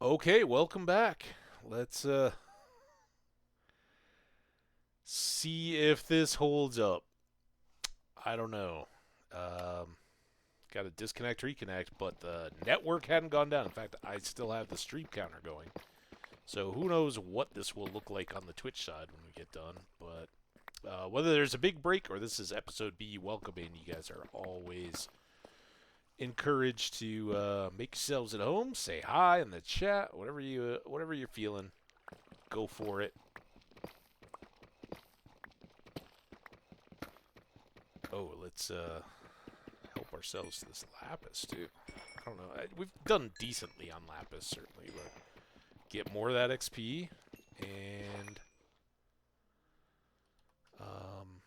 Okay, welcome back. Let's see if this holds up. I don't know. Um, got to disconnect, reconnect, but the network hadn't gone down. In fact, I still have the stream counter going. So who knows what this will look like on the Twitch side when we get done. But whether there's a big break or this is episode B, welcome in. You guys are always encouraged to make yourselves at home. Say hi in the chat. Whatever you're feeling, go for it. Oh, let's help ourselves to this lapis too. I don't know. We've done decently on lapis certainly, but get more of that XP and um,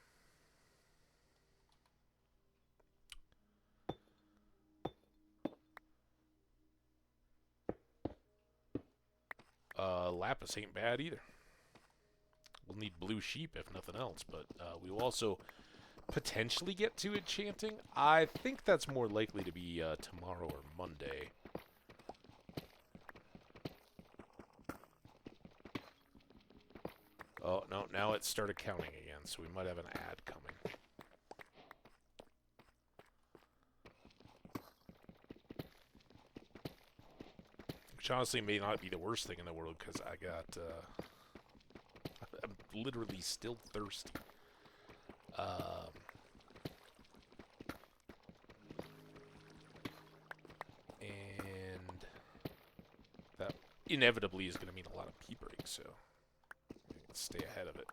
lapis ain't bad either. We'll need blue sheep if nothing else, but we will also potentially get to enchanting. I think that's more likely to be tomorrow or Monday. Oh, no, now it started counting again, so we might have an ad coming. Which honestly may not be the worst thing in the world, because I got, I'm literally still thirsty. And that inevitably is going to mean a lot of pee breaks, so stay ahead of it.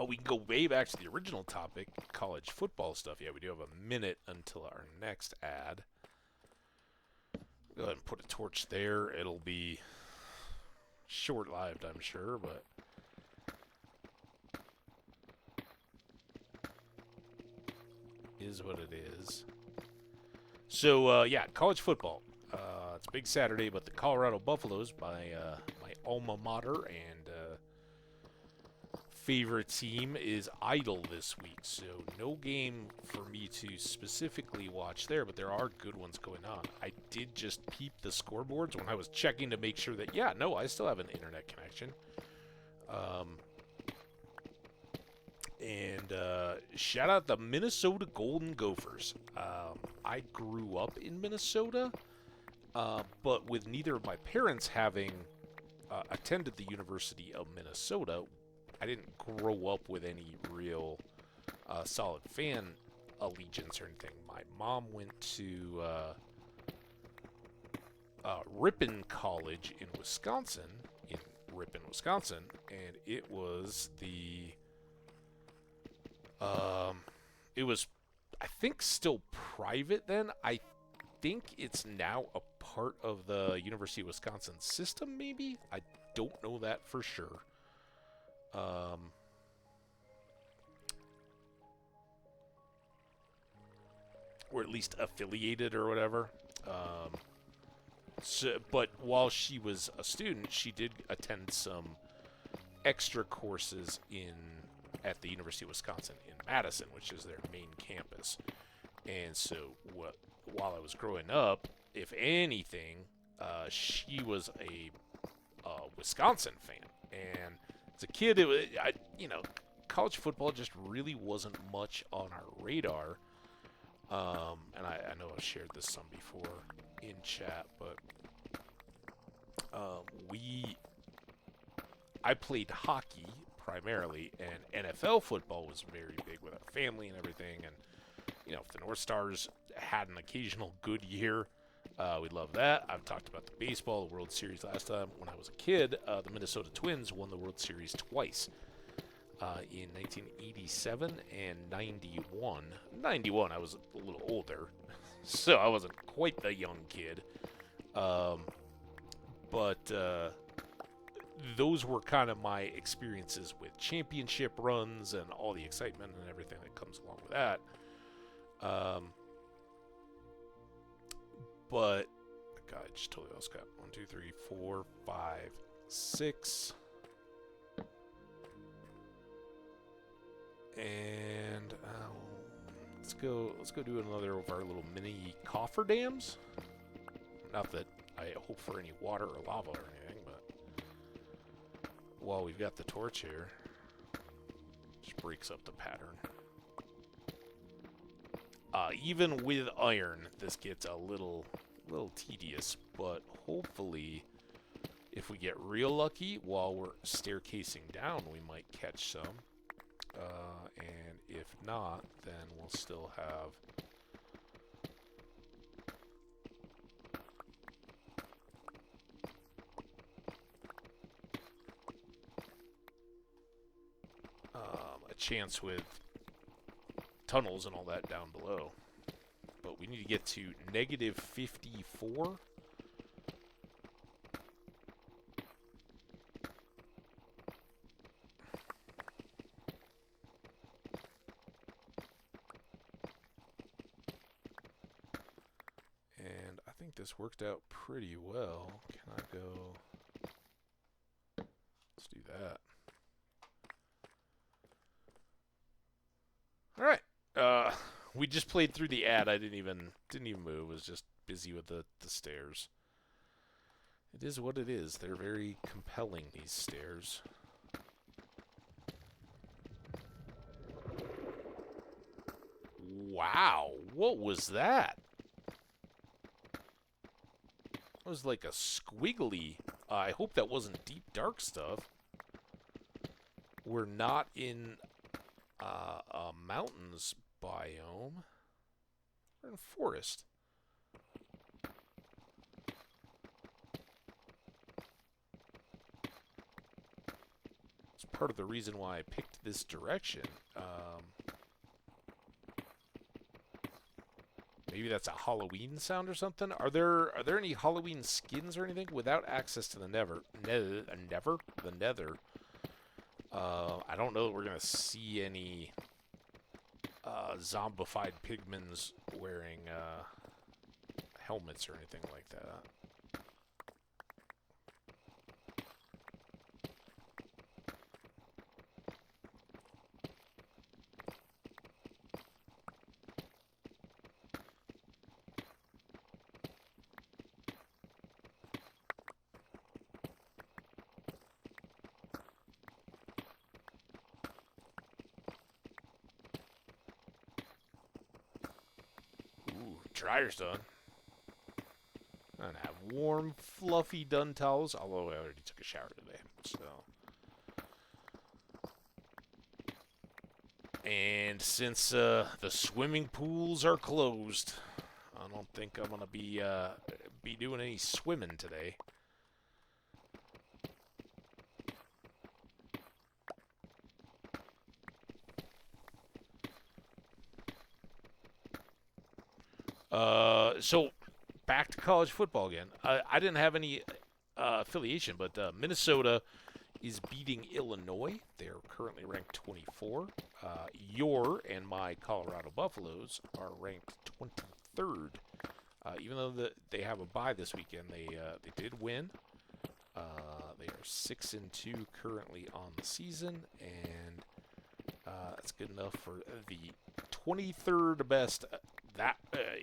We can go way back to the original topic, college football stuff. Yeah, we do have a minute until our next ad. Go ahead and put a torch there. It'll be short-lived, I'm sure, but is what it is. So, yeah, college football. It's a big Saturday, but the Colorado Buffaloes, my alma mater and favorite team, is idle this week, so no game for me to specifically watch there, but there are good ones going on. I did just peep the scoreboards when I was checking to make sure that, yeah, no, I still have an internet connection. And shout out the Minnesota Golden Gophers. I grew up in Minnesota, but with neither of my parents having attended the University of Minnesota, I didn't grow up with any real solid fan allegiance or anything. My mom went to Ripon College in Wisconsin, and it was it was, I think, still private then. I think it's now a part of the University of Wisconsin system, maybe? I don't know that for sure. Or at least affiliated or whatever. But while she was a student, she did attend some extra courses at the University of Wisconsin in Madison, which is their main campus. And so, while I was growing up, if anything, she was a Wisconsin fan. And as a kid, college football just really wasn't much on our radar. And I know I've shared this some before in chat, but I played hockey primarily, and NFL football was very big with our family and everything. And if the North Stars had an occasional good year, we'd love that. I've talked about the baseball, the World Series last time. When I was a kid, the Minnesota Twins won the World Series twice. In 1987 and 91. 91, I was a little older, so I wasn't quite the young kid. But those were kind of my experiences with championship runs and all the excitement and everything that comes along with that. But God, I just totally lost count. 1, 2, 3, 4, 5, 6, and let's go do another of our little mini cofferdams. Not that I hope for any water or lava or anything, but while we've got the torch here, just breaks up the pattern. Even with iron, this gets a little tedious, but hopefully, if we get real lucky while we're staircasing down, we might catch some. And if not, then we'll still have a chance with tunnels and all that down below. But we need to get to negative 54. And I think this worked out pretty well. Can I go? Let's do that. All right. We just played through the ad. I didn't even move. I was just busy with the stairs. It is what it is. They're very compelling, these stairs. Wow, what was that? It was like a squiggly. I hope that wasn't deep dark stuff. We're not in a mountains biome. We're in forest. It's part of the reason why I picked this direction. Maybe that's a Halloween sound or something. Are there any Halloween skins or anything? Without access to the nether. I don't know that we're gonna see any zombified pigments wearing helmets or anything like that. Dryer's done. And have warm, fluffy dun towels, although I already took a shower today, so. And since the swimming pools are closed, I don't think I'm gonna be doing any swimming today. So back to college football again. I didn't have any affiliation, but Minnesota is beating Illinois. They're currently ranked 24. Your and my Colorado Buffaloes are ranked 23rd. Even though they have a bye this weekend, they did win. They are 6-2 currently on the season, and that's good enough for the 23rd best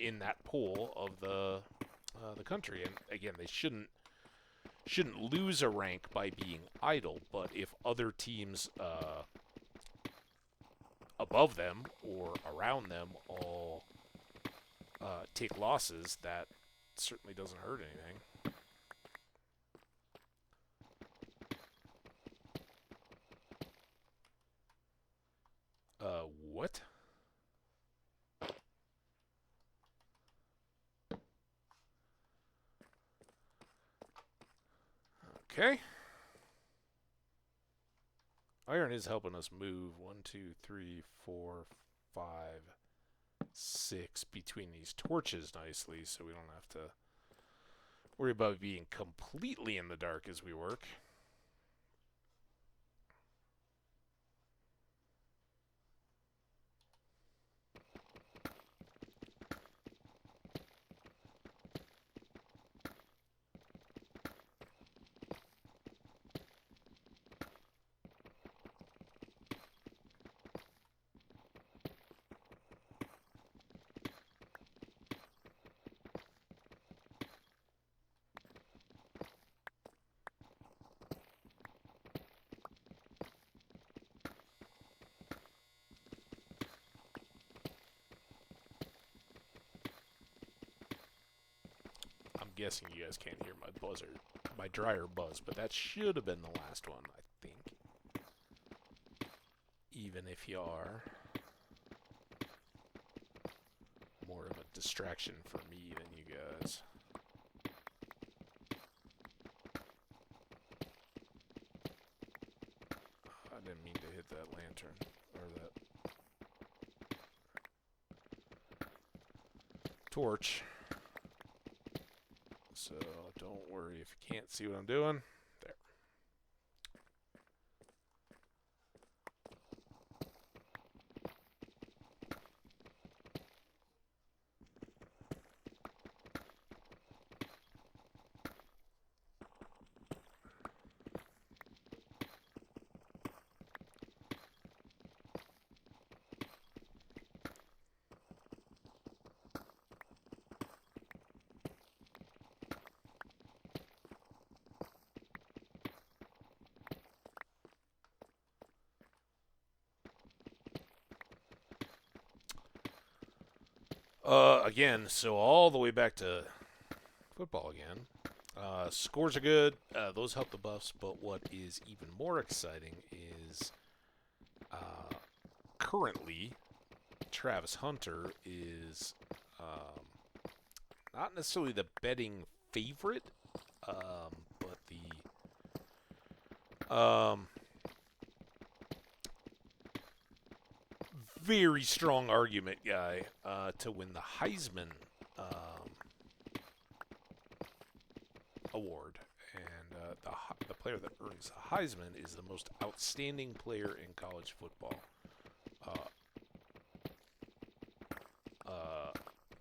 in that pool of the country. And again, they shouldn't lose a rank by being idle, but if other teams above them or around them all take losses, that certainly doesn't hurt anything. What? Okay. Iron is helping us move 1, 2, 3, 4, 5, 6 between these torches nicely, so we don't have to worry about being completely in the dark as we work. Guessing you guys can't hear my buzzer, my dryer buzz, but that should have been the last one, I think. Even if you are more of a distraction for me than you guys. I didn't mean to hit that lantern, or that torch. So don't worry if you can't see what I'm doing. There. Again, so all the way back to football again. Scores are good. Those help the Buffs, but what is even more exciting is currently Travis Hunter is not necessarily the betting favorite, but the very strong argument guy to win the Heisman award. And the player that earns the Heisman is the most outstanding player in college football.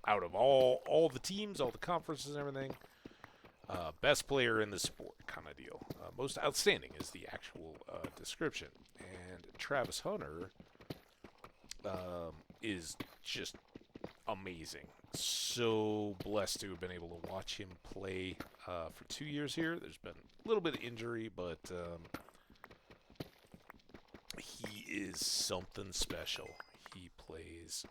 Out of all the teams, all the conferences and everything, best player in the sport kind of deal. Most outstanding is the actual description. And Travis Hunter is just amazing. So blessed to have been able to watch him play for 2 years here. There's been a little bit of injury, but he is something special. He plays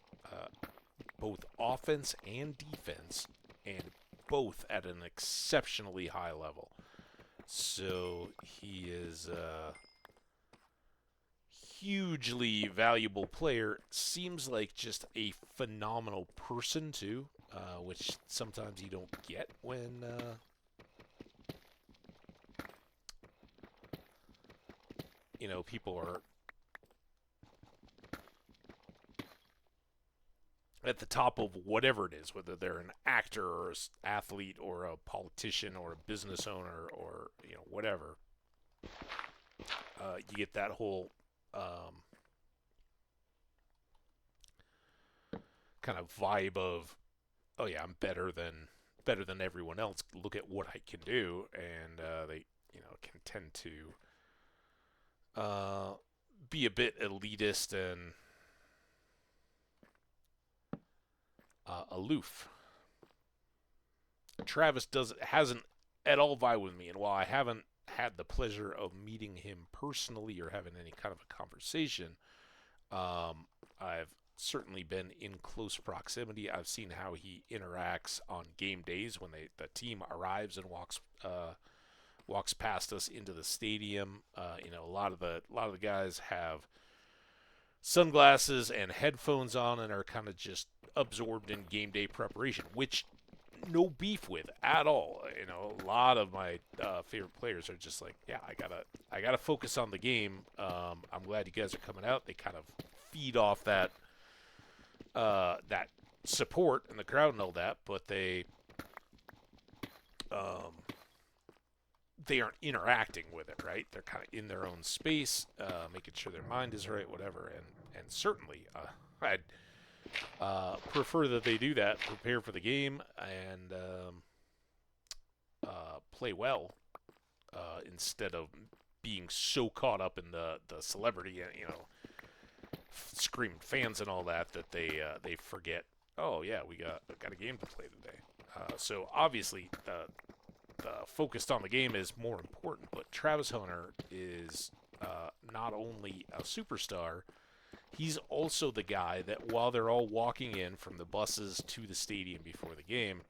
both offense and defense, and both at an exceptionally high level. So he is hugely valuable player. Seems like just a phenomenal person too, which sometimes you don't get when people are at the top of whatever it is, whether they're an actor or an athlete or a politician or a business owner or whatever. You get that whole kind of vibe of, oh yeah, I'm better than everyone else. Look at what I can do, and they can tend to be a bit elitist and aloof. Travis hasn't at all vibe with me, and while I haven't had the pleasure of meeting him personally or having any kind of a conversation, I've certainly been in close proximity. I've seen how he interacts on game days when the team arrives and walks past us into the stadium. A lot of the guys have sunglasses and headphones on and are kind of just absorbed in game day preparation, which no beef with at all. A lot of my favorite players are just like, yeah, I gotta focus on the game. I'm glad you guys are coming out. They kind of feed off that support and the crowd and all that, but they um, they aren't interacting with it, right? They're kind of in their own space, making sure their mind is right, whatever. And certainly, I'd prefer that they do that, prepare for the game, and play well instead of being so caught up in the celebrity, screaming fans and all that they forget. Oh yeah, we got a game to play today. So obviously, focused on the game is more important. But Travis Hunter is not only a superstar, he's also the guy that while they're all walking in from the buses to the stadium before the game,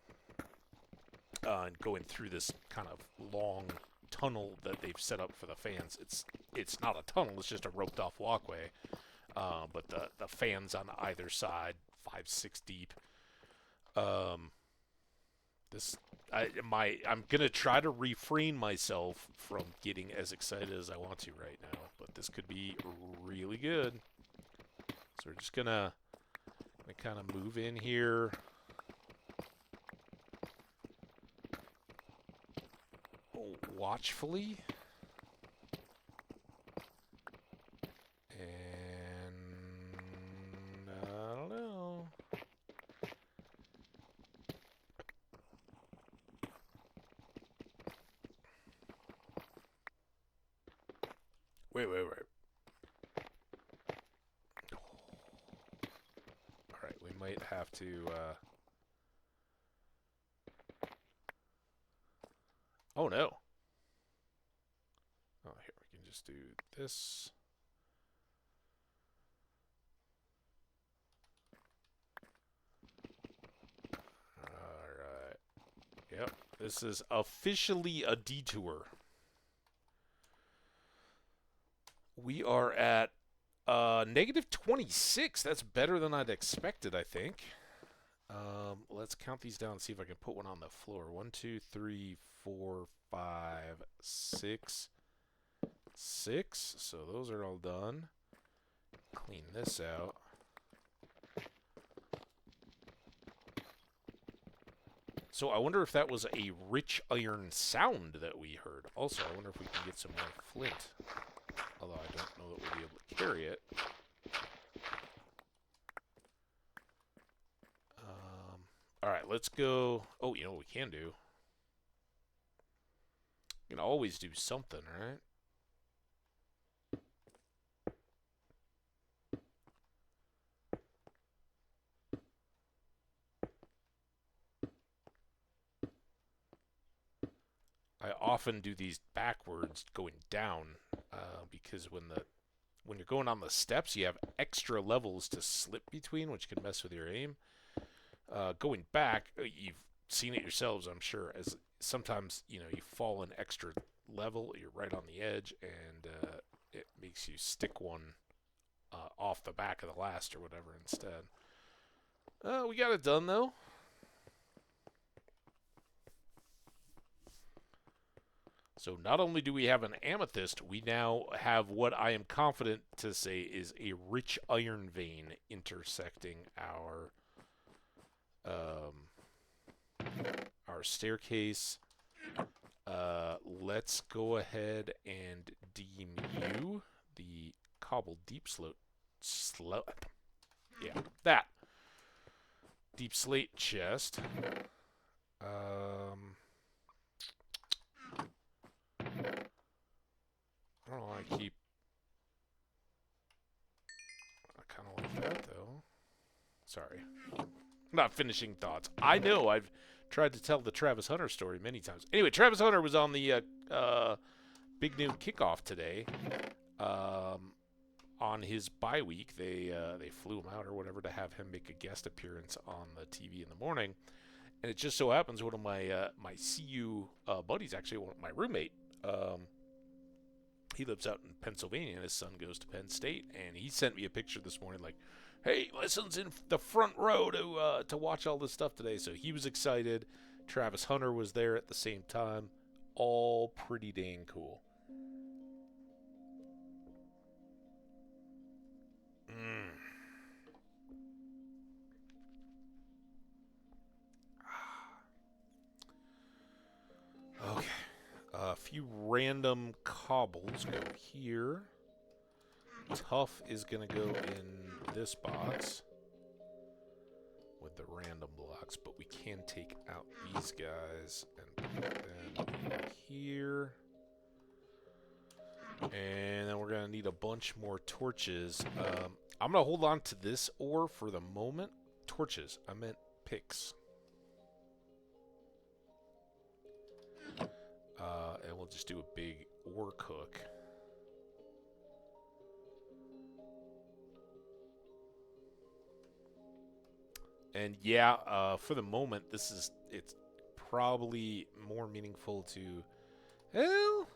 and going through this kind of long tunnel that they've set up for the fans. It's not a tunnel; it's just a roped off walkway. But the fans on either side, 5-6 deep. I'm gonna try to refrain myself from getting as excited as I want to right now, but this could be really good. So we're just gonna kind of move in here. Watchfully. And I don't know. Wait. Alright, we might have to oh no. Oh, here we can just do this. Alright. Yep, this is officially a detour. We are at -26. That's better than I'd expected, I think. Let's count these down and see if I can put one on the floor. 1, 2, 3, 4, 5, 6. 6. So those are all done. Clean this out. So I wonder if that was a rich iron sound that we heard. Also, I wonder if we can get some more flint. Although I don't know that we'll be able to carry it. Alright, let's go. Oh, you know what we can do? We can always do something, right? I often do these backwards going down because when you're going on the steps, you have extra levels to slip between, which can mess with your aim. Going back, you've seen it yourselves, I'm sure, as sometimes, you fall an extra level, you're right on the edge, and it makes you stick one off the back of the last or whatever instead. We got it done, though. So not only do we have an amethyst, we now have what I am confident to say is a rich iron vein intersecting our staircase. Let's go ahead and deem you the cobbled deep yeah, that deep slate chest. I don't know, I kind of like that, though. Sorry. Not finishing thoughts. I know I've tried to tell the Travis Hunter story many times. Anyway, Travis Hunter was on the Big Noon Kickoff today. On his bye week, they flew him out or whatever to have him make a guest appearance on the TV in the morning. And it just so happens one of my my CU buddies, actually my roommate, he lives out in Pennsylvania, and his son goes to Penn State, and he sent me a picture this morning like, hey, listens in the front row to watch all this stuff today. So he was excited. Travis Hunter was there at the same time. All pretty dang cool. few random cobbles go here. Tough is going to go in this box with the random blocks, but we can take out these guys and put them in here. And then we're going to need a bunch more torches. I'm going to hold on to this ore for the moment. Torches. I meant picks. And we'll just do a big ore cook. And yeah, for the moment, it's probably more meaningful to... Well...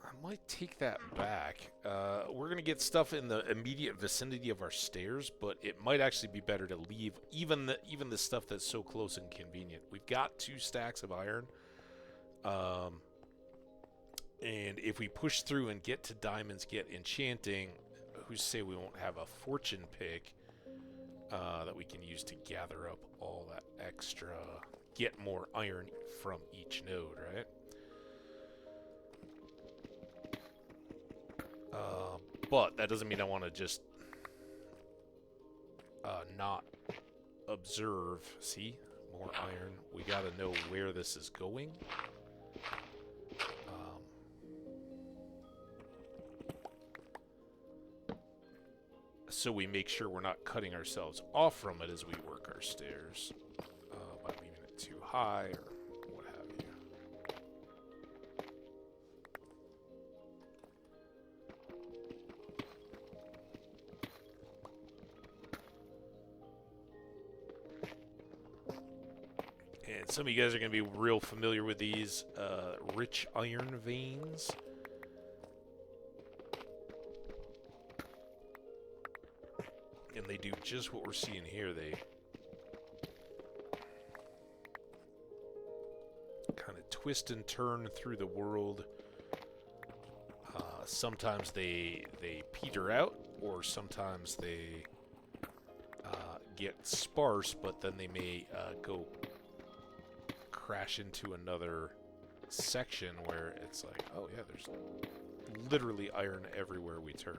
I might take that back. We're going to get stuff in the immediate vicinity of our stairs, but it might actually be better to leave even the stuff that's so close and convenient. We've got 2 stacks of iron. And if we push through and get to diamonds, get enchanting, who's to say we won't have a fortune pick that we can use to gather up all that extra, get more iron from each node, right? But that doesn't mean I want to just not observe. See? More iron. We got to know where this is going. So we make sure we're not cutting ourselves off from it as we work our stairs by leaving it too high or what have you. And some of you guys are going to be real familiar with these rich iron veins. And they do just what we're seeing here. They kind of twist and turn through the world. Sometimes they peter out, or sometimes they get sparse, but then they may go crash into another section where it's like, oh yeah, there's literally iron everywhere we turn.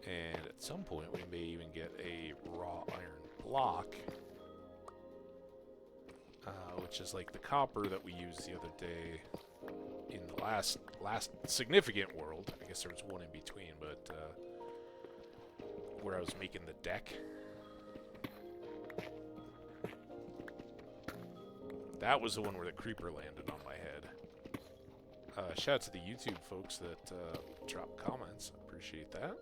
And at some point we may even get a raw iron block, which is like the copper that we used the other day in the last significant world. I guess there was one in between, but where I was making the deck. That was the one where the creeper landed on my head. Shout out to the YouTube folks that drop comments. Appreciate that.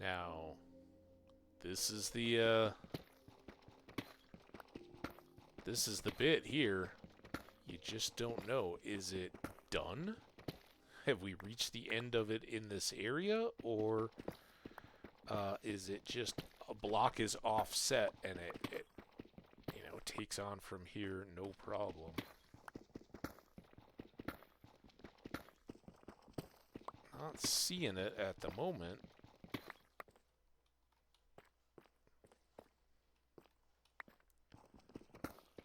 Now, this is the bit here. You just don't know. Is it done? Have we reached the end of it in this area? Or is it just a block is offset and it you know, takes on from here no problem? Not seeing it at the moment.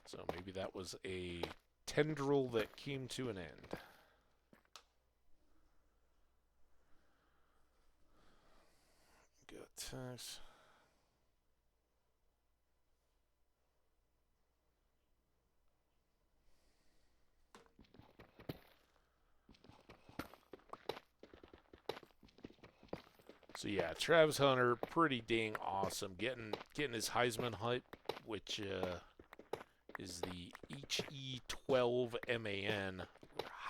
So maybe that was a tendril that came to an end. Got text. So yeah, Travis Hunter, pretty dang awesome. Getting his Heisman hype, which is the HE12MAN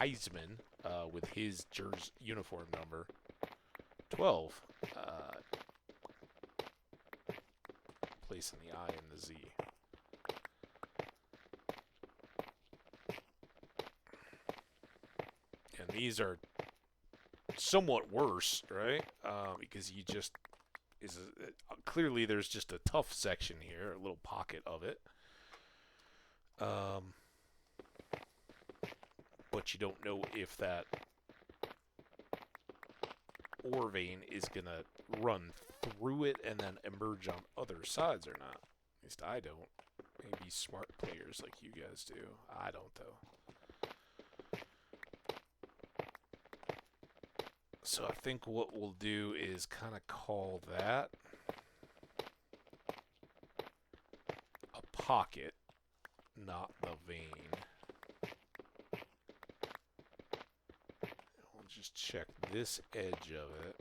Heisman with his jersey uniform number. 12. Placing the I and the Z. And these are somewhat worse, right? Because you just clearly there's just a tough section here, a little pocket of it. But you don't know if that ore vein is going to run through it and then emerge on other sides or not. At least I don't. Maybe smart players like you guys do. I don't, though. So I think what we'll do is kind of call that a pocket, not the vein. We'll just check this edge of it.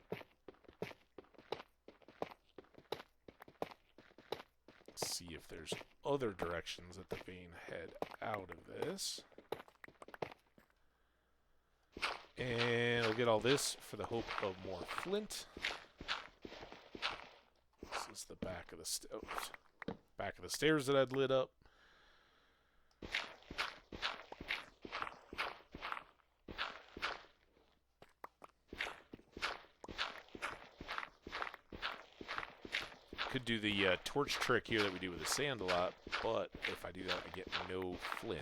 See if there's other directions that the vein head out of this. And we'll get all this for the hope of more flint. This is the back of the stairs that I'd lit up. Could do the torch trick here that we do with the sand a lot, but if I do that, I get no flint.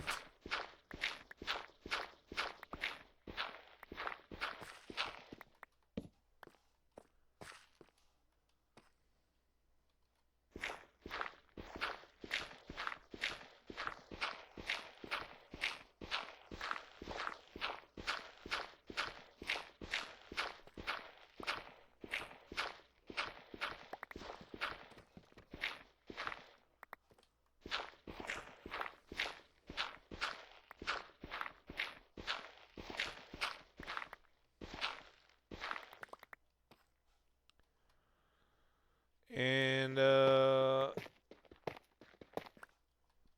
And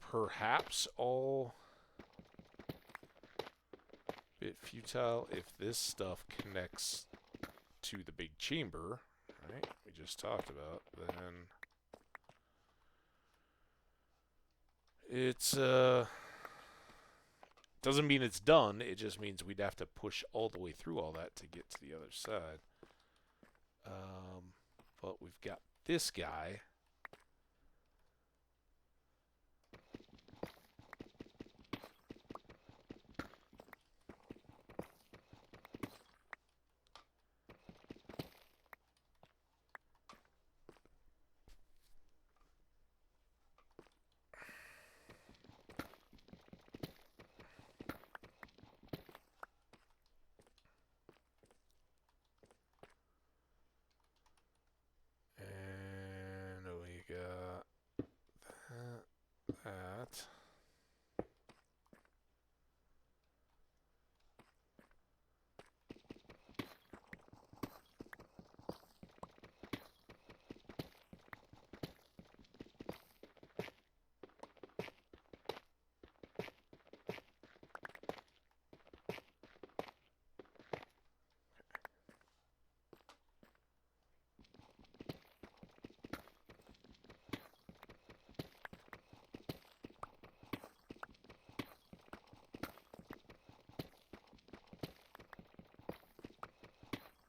perhaps all bit futile if this stuff connects to the big chamber, right? We just talked about. Then it's doesn't mean it's done. It just means we'd have to push all the way through all that to get to the other side. But we've got this guy. And we got that.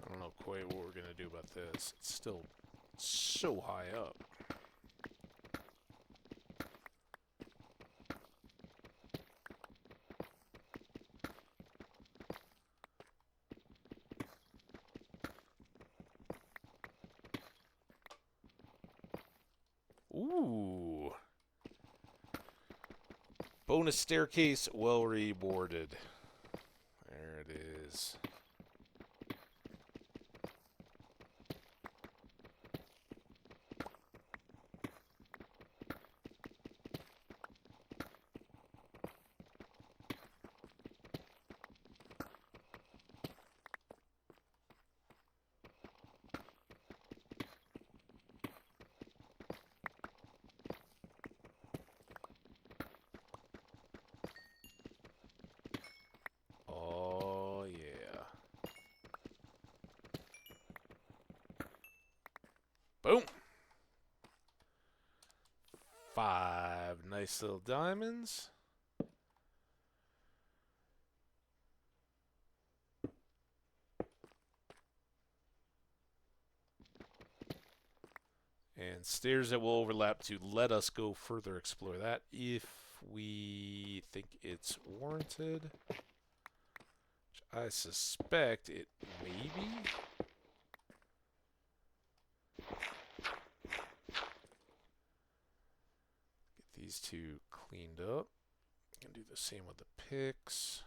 I don't know quite what we're going to do about this. It's still so high up. Ooh. Bonus staircase, well rewarded. There it is. Boom. 5 nice little diamonds. And stairs that will overlap to let us go further explore that if we think it's warranted. Which I suspect it may be. Get these two cleaned up. And do the same with the picks.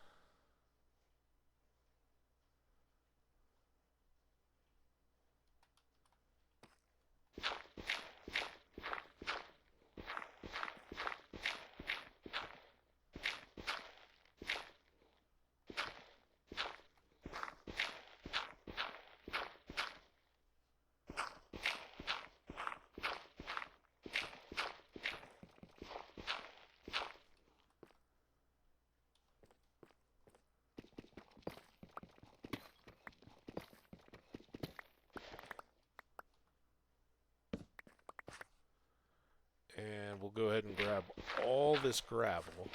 And we'll go ahead and grab all this gravel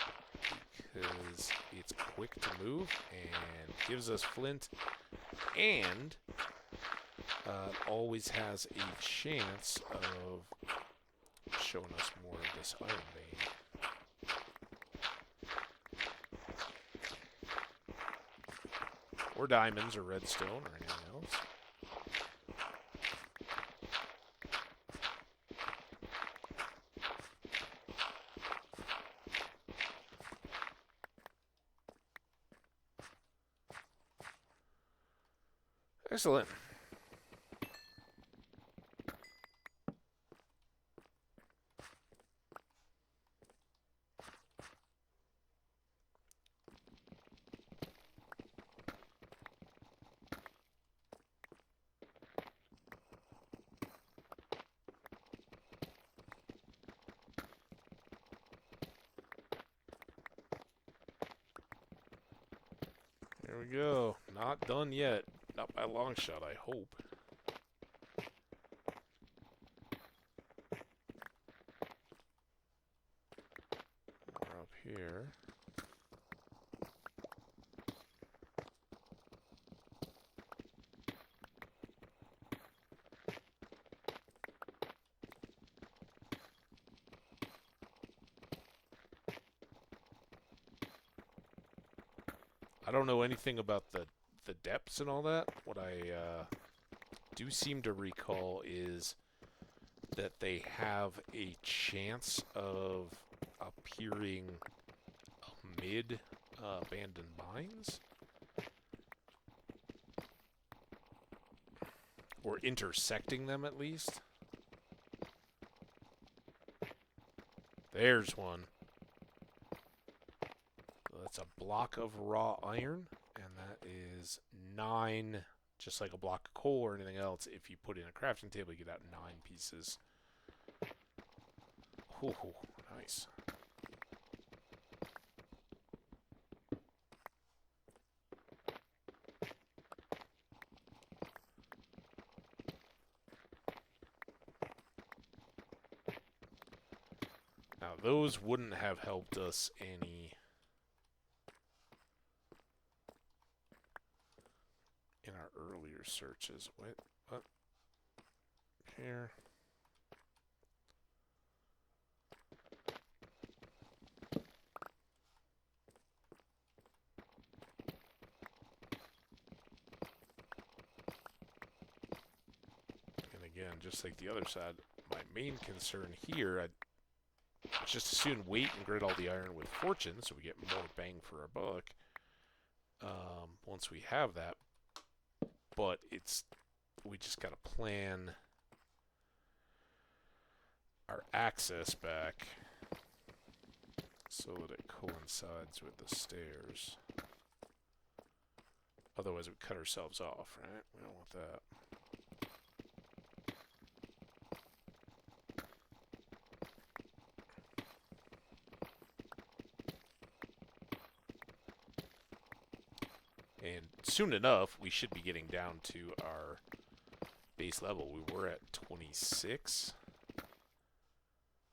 because it's quick to move and gives us flint, and always has a chance of showing us more of this iron vein. Or diamonds or redstone or anything else. Excellent. There we go. Not done yet. Not by a long shot, I hope. More up here. I don't know anything about the depths and all that. What I do seem to recall is that they have a chance of appearing amid abandoned mines. Or intersecting them, at least. There's one. That's a block of raw iron, and that is 9, just like a block of coal or anything else. If you put in a crafting table, you get out 9 pieces. Ooh, nice. Now, those wouldn't have helped us any in our earlier searches. Wait, what? Here. And again, just like the other side, my main concern here, I'd just as soon wait and grit all the iron with fortune so we get more bang for our buck once we have that. But we just got to plan our access back so that it coincides with the stairs. Otherwise we cut ourselves off, right? We don't want that. And soon enough, we should be getting down to our base level. We were at 26. I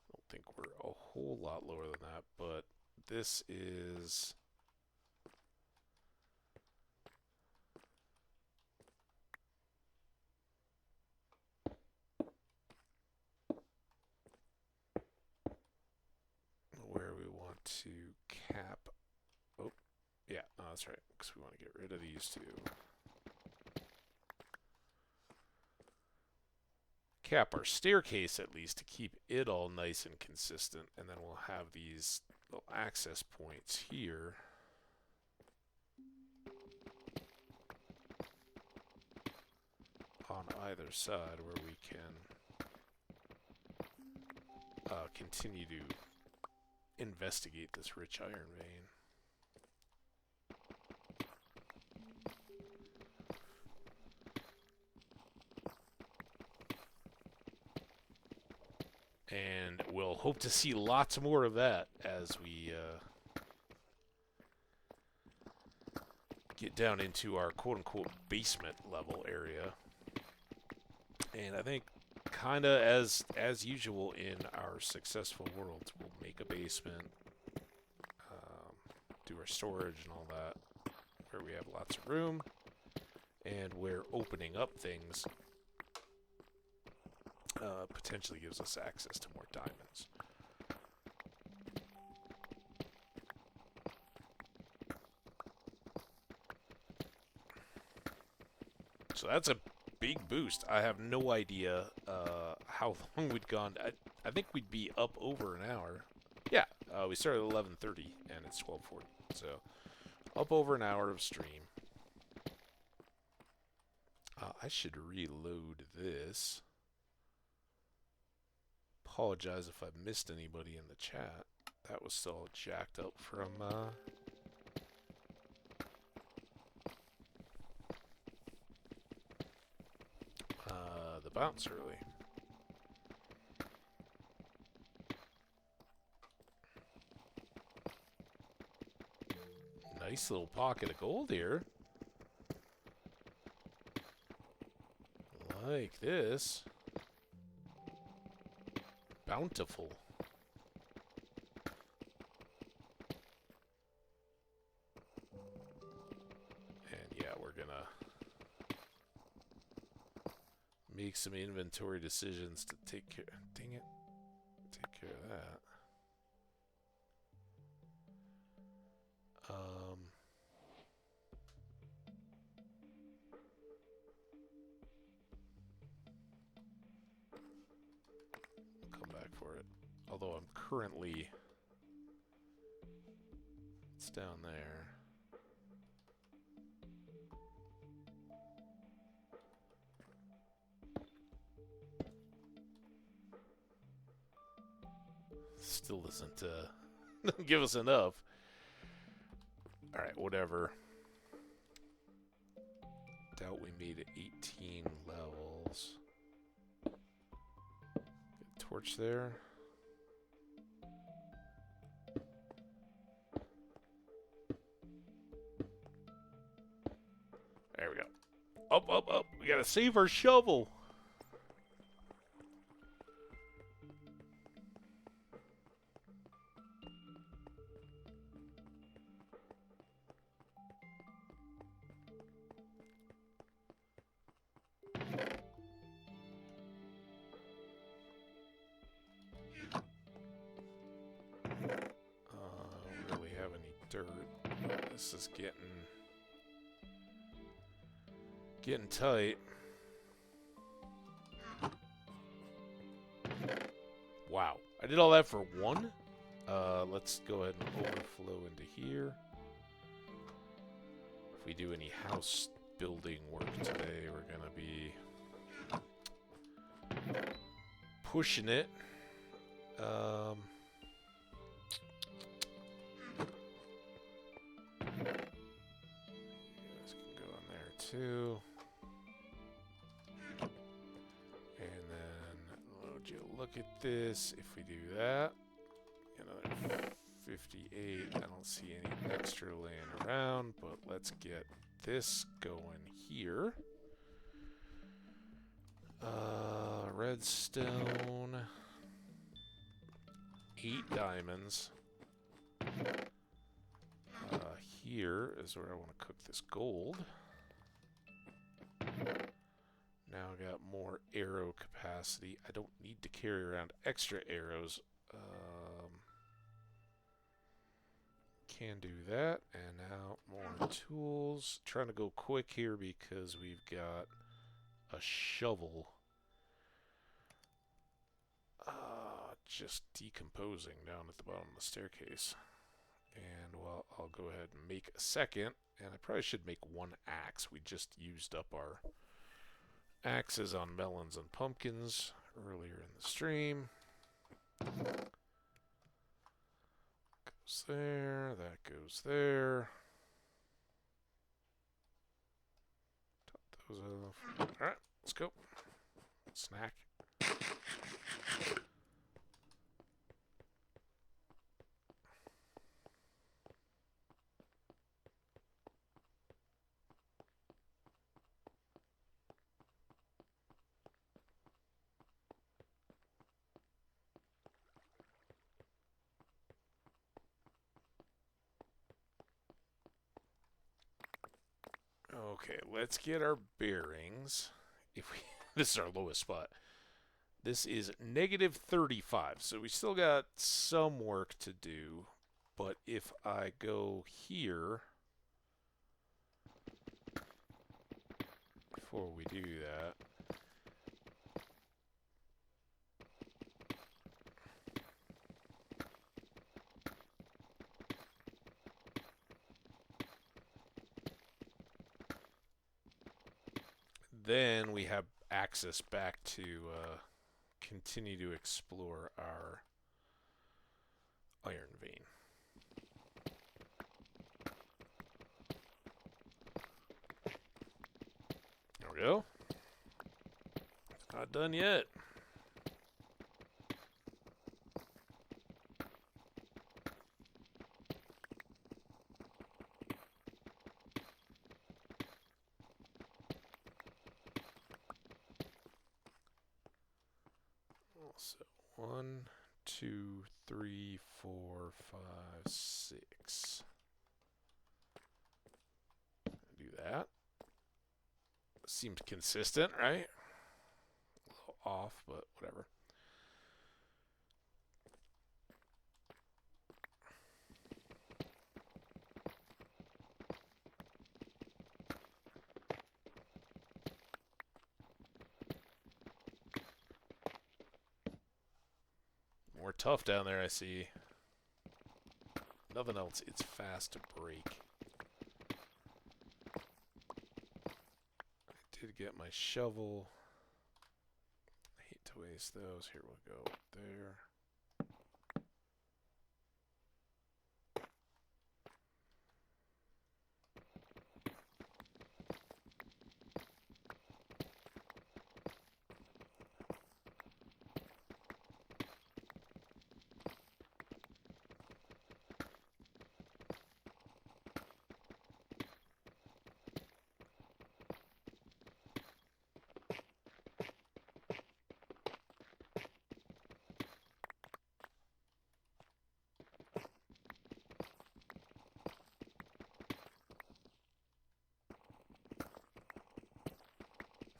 don't think we're a whole lot lower than that, but this is... where we want to cap. Oh, yeah, that's right, because we want to get rid of these two. Cap our staircase at least to keep it all nice and consistent, and then we'll have these little access points here. On either side where we can continue to investigate this rich iron vein. And we'll hope to see lots more of that as we get down into our quote-unquote basement level area. And I think kind of as usual in our successful worlds, we'll make a basement, do our storage and all that, where we have lots of room, and where opening up things potentially gives us access to more diamonds. So that's a big boost. I have no idea how long we'd gone. I think we'd be up over an hour. Yeah, we started at 11:30 and it's 12:40. So up over an hour of stream. I should reload this. Apologize if I missed anybody in the chat. That was still jacked up from the bounce early. Nice little pocket of gold here. Like this. Bountiful. And yeah, we're gonna make some inventory decisions to take care. Dang it. Take care of that. Come back for it. Although I'm currently, it's down there. Still doesn't give us enough. All right, whatever. Doubt we made it 18 levels. Get a torch there. There we go. Up, up, up. We gotta save our shovel. Don't really have any dirt. This is getting tight. Wow. I did all that for one? Let's go ahead and overflow into here. If we do any house building work today, we're gonna be pushing it. You guys can go in there too. And then would you look at this? If we do that, another 58. I don't see any extra laying around, but let's get this going here. redstone. 8 diamonds. Here is where I want to cook this gold. Now I got more arrow capacity. I don't need to carry around extra arrows. Can do that. And now more tools. Trying to go quick here because we've got a shovel just decomposing down at the bottom of the staircase. And well, I'll go ahead and make a second. And I probably should make one axe. We just used up our axes on melons and pumpkins earlier in the stream. Goes there. That goes there. Top those off. Alright, let's go. Snack. Okay, let's get our bearings. If we, this is our lowest spot. This is negative 35, so we still got some work to do. But if I go here, before we do that, then we have access back to continue to explore our iron vein. There we go. Not done yet. So 1, 2, 3, 4, 5, 6. Do that. Seems consistent, right? A little off, but whatever. More tough down there, I see. Nothing else. It's fast to break. I did get my shovel. I hate to waste those. Here we'll go there.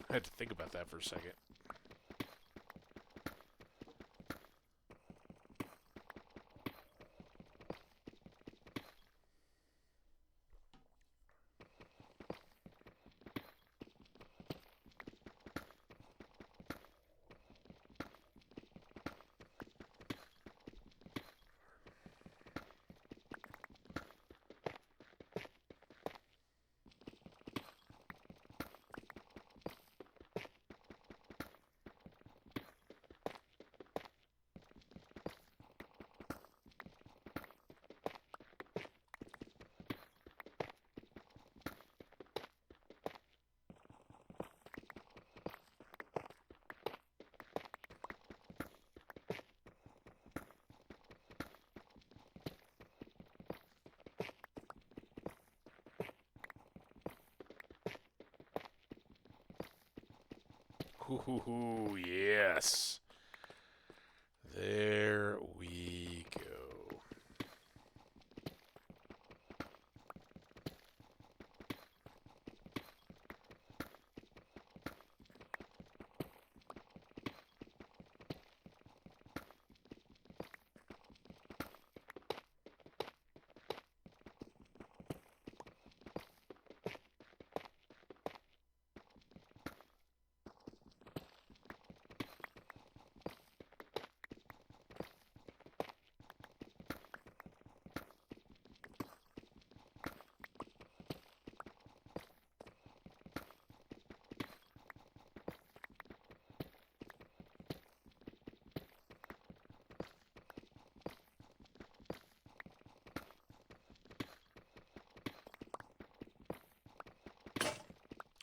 I had to think about that for a second. Ooh, yes. There we go.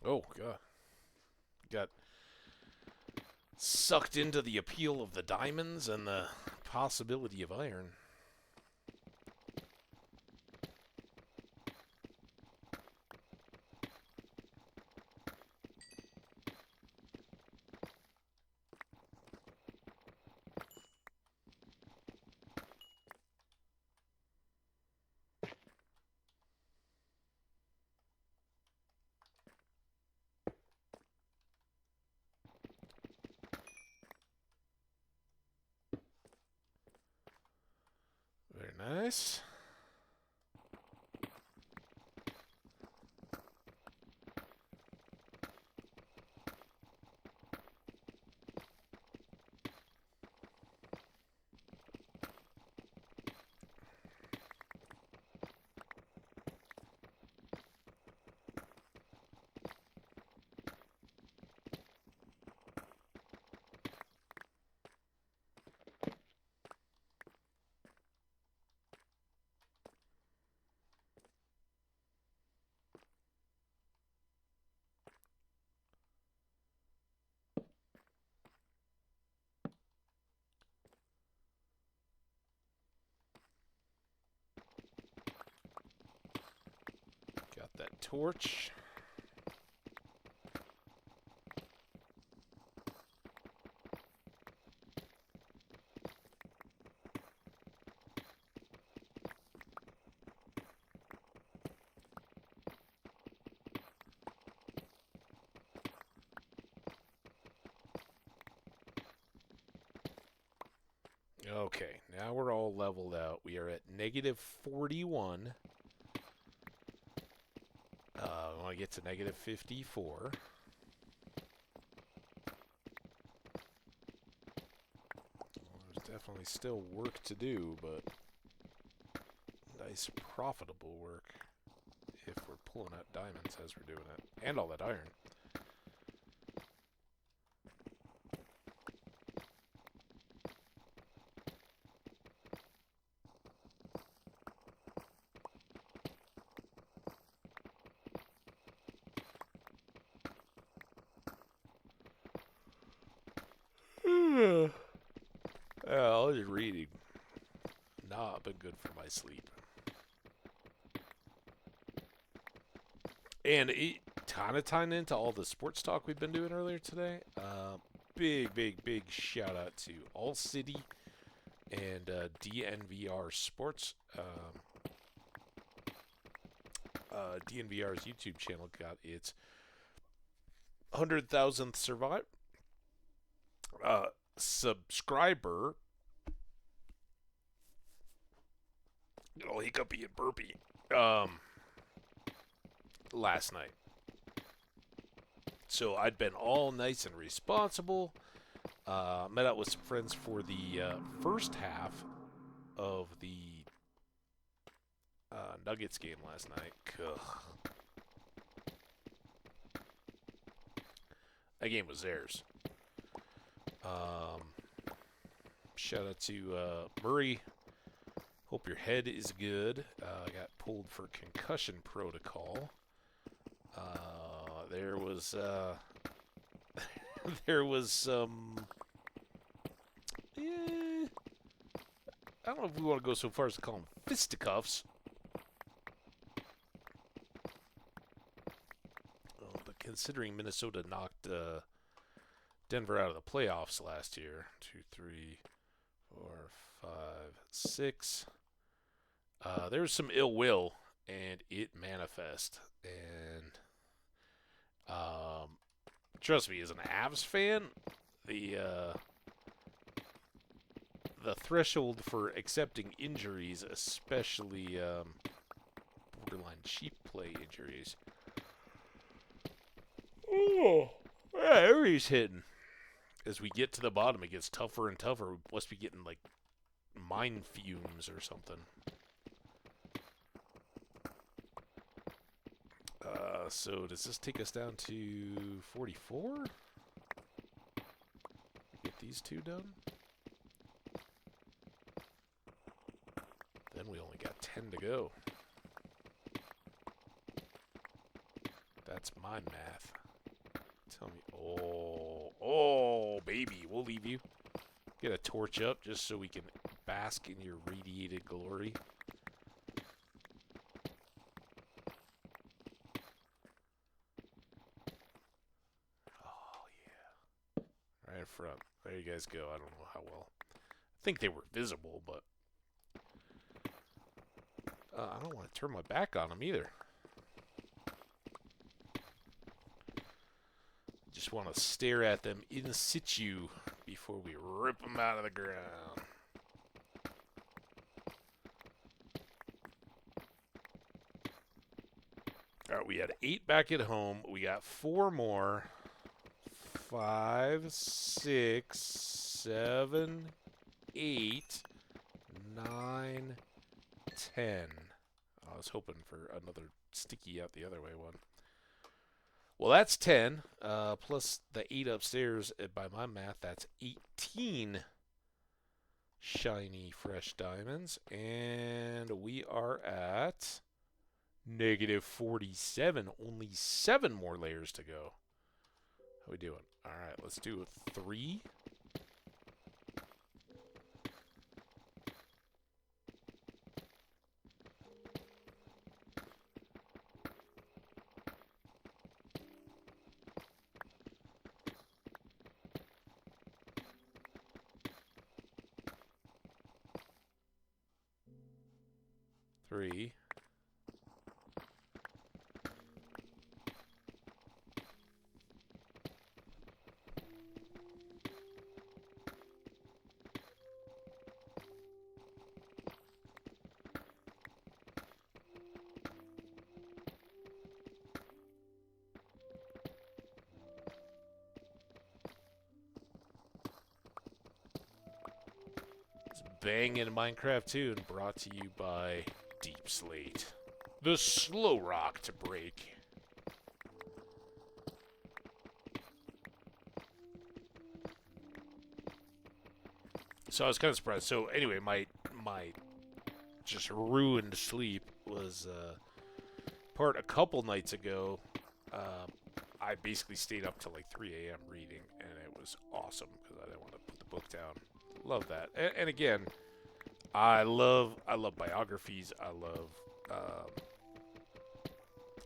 Oh, God. Got sucked into the appeal of the diamonds and the possibility of iron. Very nice. Got that torch. Okay, now we're all leveled out. We are at negative 41. We want to get to negative 54. There's definitely still work to do, but nice profitable work if we're pulling out diamonds as we're doing it. And all that iron. I was reading. Not been good for my sleep. And it kind of tying into all the sports talk we've been doing earlier today. Big shout out to All City and DNVR Sports. DNVR's YouTube channel got its 100,000th subscriber. Little hiccupy and burpy. Last night. So I'd been all nice and responsible. Met up with some friends for the first half of the Nuggets game last night. Ugh. That game was theirs. Shout out to Murray. Hope your head is good. I got pulled for concussion protocol. There was there was some. I don't know if we want to go so far as to call them fisticuffs. But considering Minnesota knocked Denver out of the playoffs last year. 2, 3, 4, 5, 6. There was some ill will, and it manifest. And trust me, as an Avs fan, the threshold for accepting injuries, especially borderline cheap play injuries. Oh, yeah, everybody's hitting. As we get to the bottom, it gets tougher and tougher. We must be getting like mind fumes or something. So does this take us down to 44? Get these two done. Then we only got 10 to go. That's my math. Tell me. Oh, baby, we'll leave you. Get a torch up just so we can bask in your radiated glory. Oh, yeah. Right in front. There you guys go. I don't know how well. I think they were visible, but I don't want to turn my back on them either. Just want to stare at them in situ before we rip them out of the ground. All right, we had 8 back at home. We got 4 more. 5, 6, 7, 8, 9, 10. I was hoping for another sticky out the other way one. Well, that's 10, plus the 8 upstairs. By my math, that's 18 shiny, fresh diamonds. And we are at negative 47. Only 7 more layers to go. How we doing? All right, let's do a 3. Three. Banging Minecraft tune brought to you by Deep Slate. The slow rock to break. So I was kind of surprised. So anyway, my just ruined sleep was part a couple nights ago. I basically stayed up till like 3 a.m. reading, and it was awesome because I didn't want to put the book down. Love that. And again, I love biographies. I love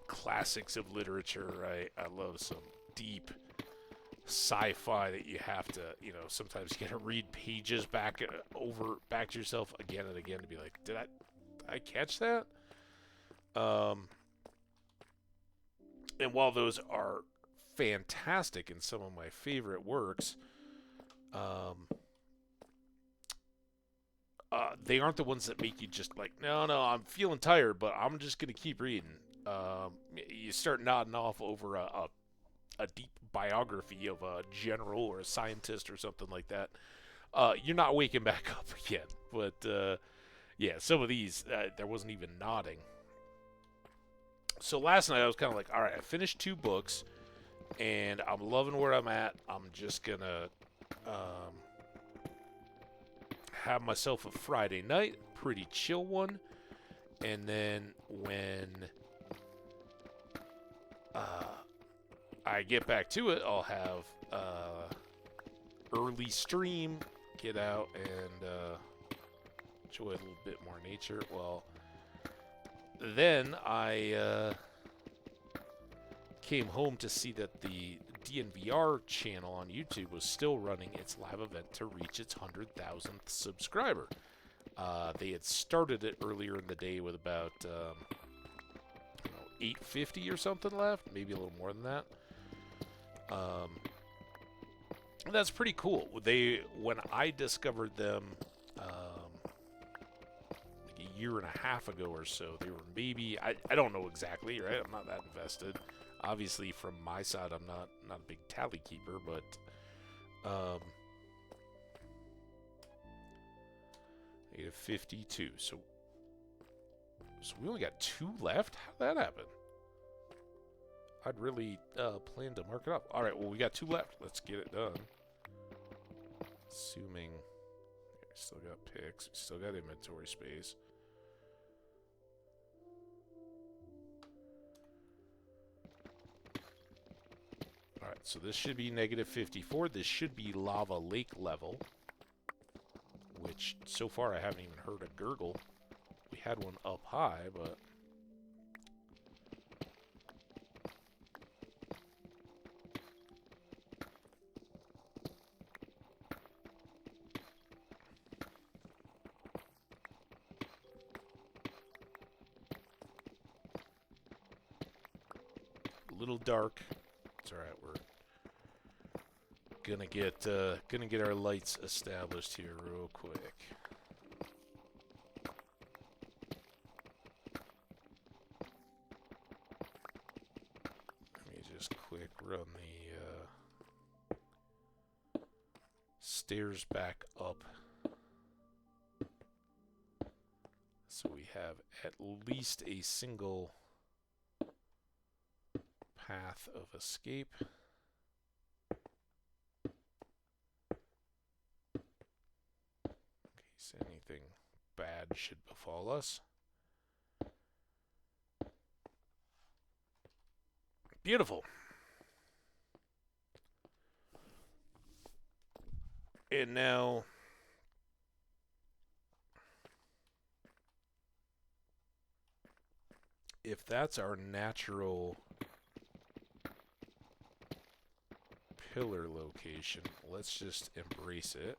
classics of literature, right? I love some deep sci-fi that you have to, sometimes you got to read pages back to yourself again and again to be like, did I catch that? And while those are fantastic and some of my favorite works, they aren't the ones that make you just like, no, I'm feeling tired, but I'm just going to keep reading. You start nodding off over a deep biography of a general or a scientist or something like that. You're not waking back up again. But, yeah, some of these, there wasn't even nodding. So last night I was kind of like, all right, I finished 2 books, and I'm loving where I'm at. I'm just going to have myself a Friday night, pretty chill one. And then when I get back to it, I'll have early stream, get out and enjoy a little bit more nature. Well, then I came home to see that the DNVR channel on YouTube was still running its live event to reach its 100,000th subscriber. They had started it earlier in the day with about 850 or something left, maybe a little more than that. That's pretty cool. When I discovered them like a year and a half ago or so, they were maybe, I don't know exactly, right? I'm not that invested. Obviously, from my side, I'm not a big tally keeper, but negative 52. So we only got 2 left? How'd that happen? I'd really plan to mark it up. All right, well, we got 2 left. Let's get it done. Assuming we still got picks, we still got inventory space. All right, so this should be negative 54. This should be lava lake level, which so far I haven't even heard a gurgle. We had one up high, but a little dark. It's all right. We're gonna get our lights established here real quick. Let me just quick run the stairs back up so we have at least a single path of escape. In case anything bad should befall us. Beautiful. And now if that's our natural pillar location, let's just embrace it.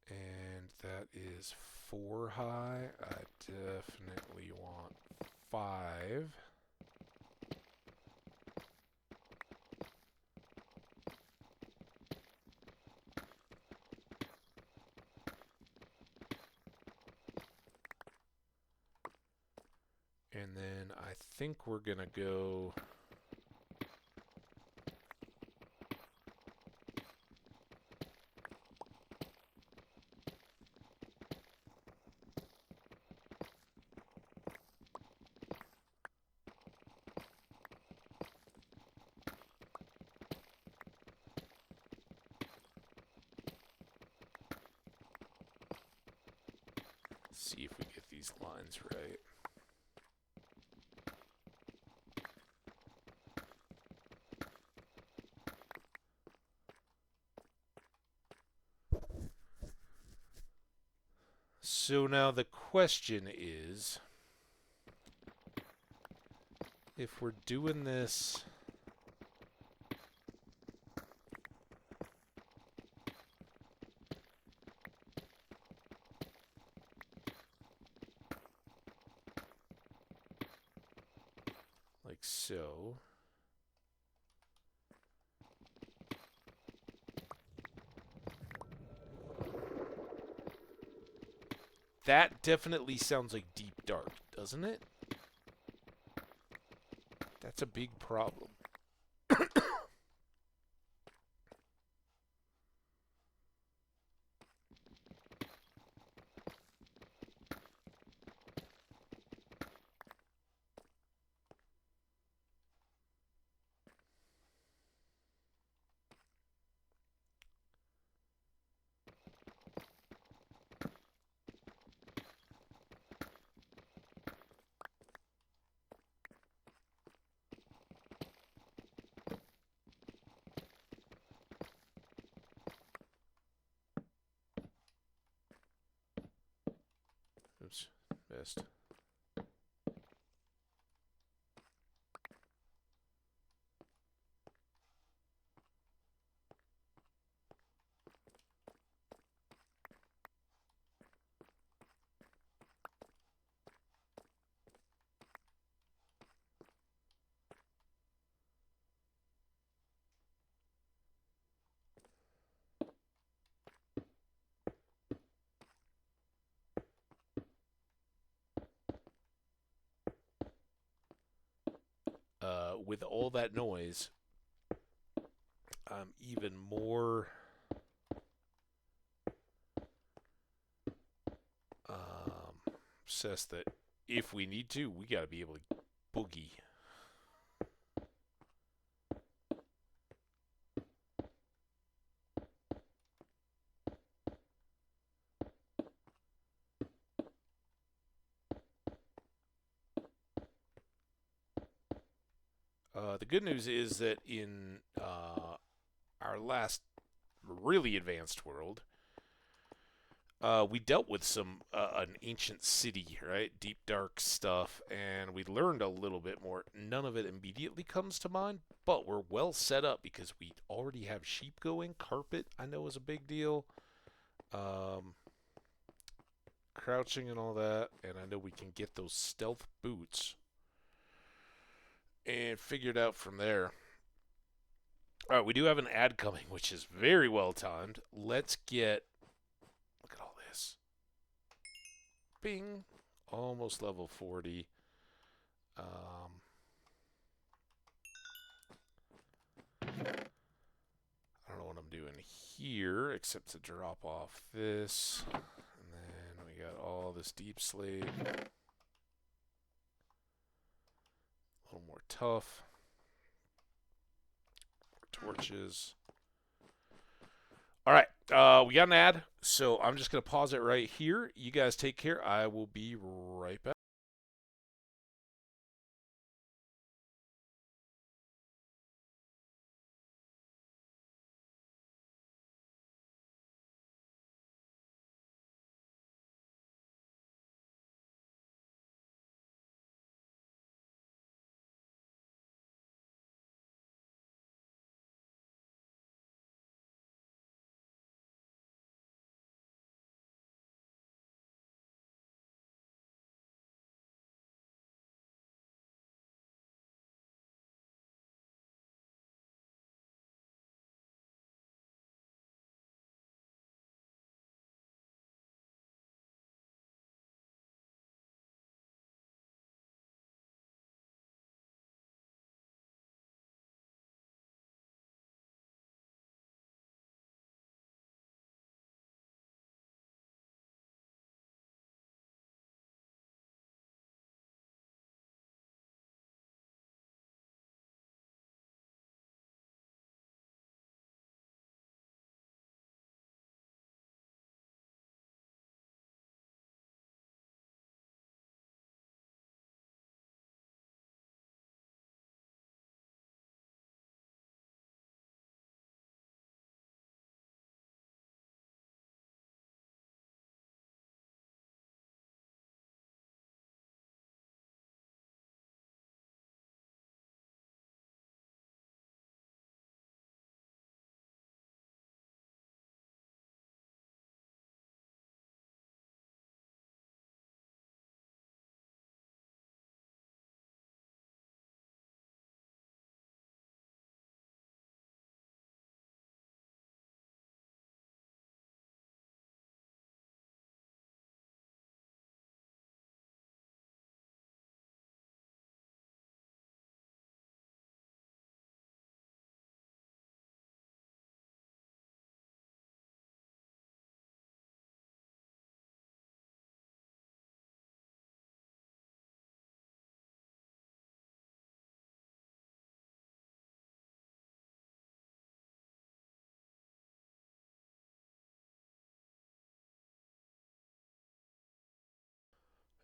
And that is 4 high. I definitely want 5. And then I think we're gonna go see if we get these lines right. So now the question is, if we're doing this like so, that definitely sounds like deep dark, doesn't it? That's a big problem. fast. With all that noise, I'm even more obsessed that if we need to, we got to be able to boogie. The good news is that in our last really advanced world, we dealt with some an ancient city, right? Deep dark stuff, and we learned a little bit more. None of it immediately comes to mind, but we're well set up because we already have sheep going. Carpet, I know, is a big deal. Crouching and all that, and I know we can get those stealth boots and figure it out from there. All right, we do have an ad coming, which is very well timed. Let's get. Look at all this. Bing. Almost level 40. I don't know what I'm doing here, except to drop off this. And then we got all this deep sleep. A little more tough. More torches. All right, we got an ad, so I'm just going to pause it right here. You guys take care. I will be right back.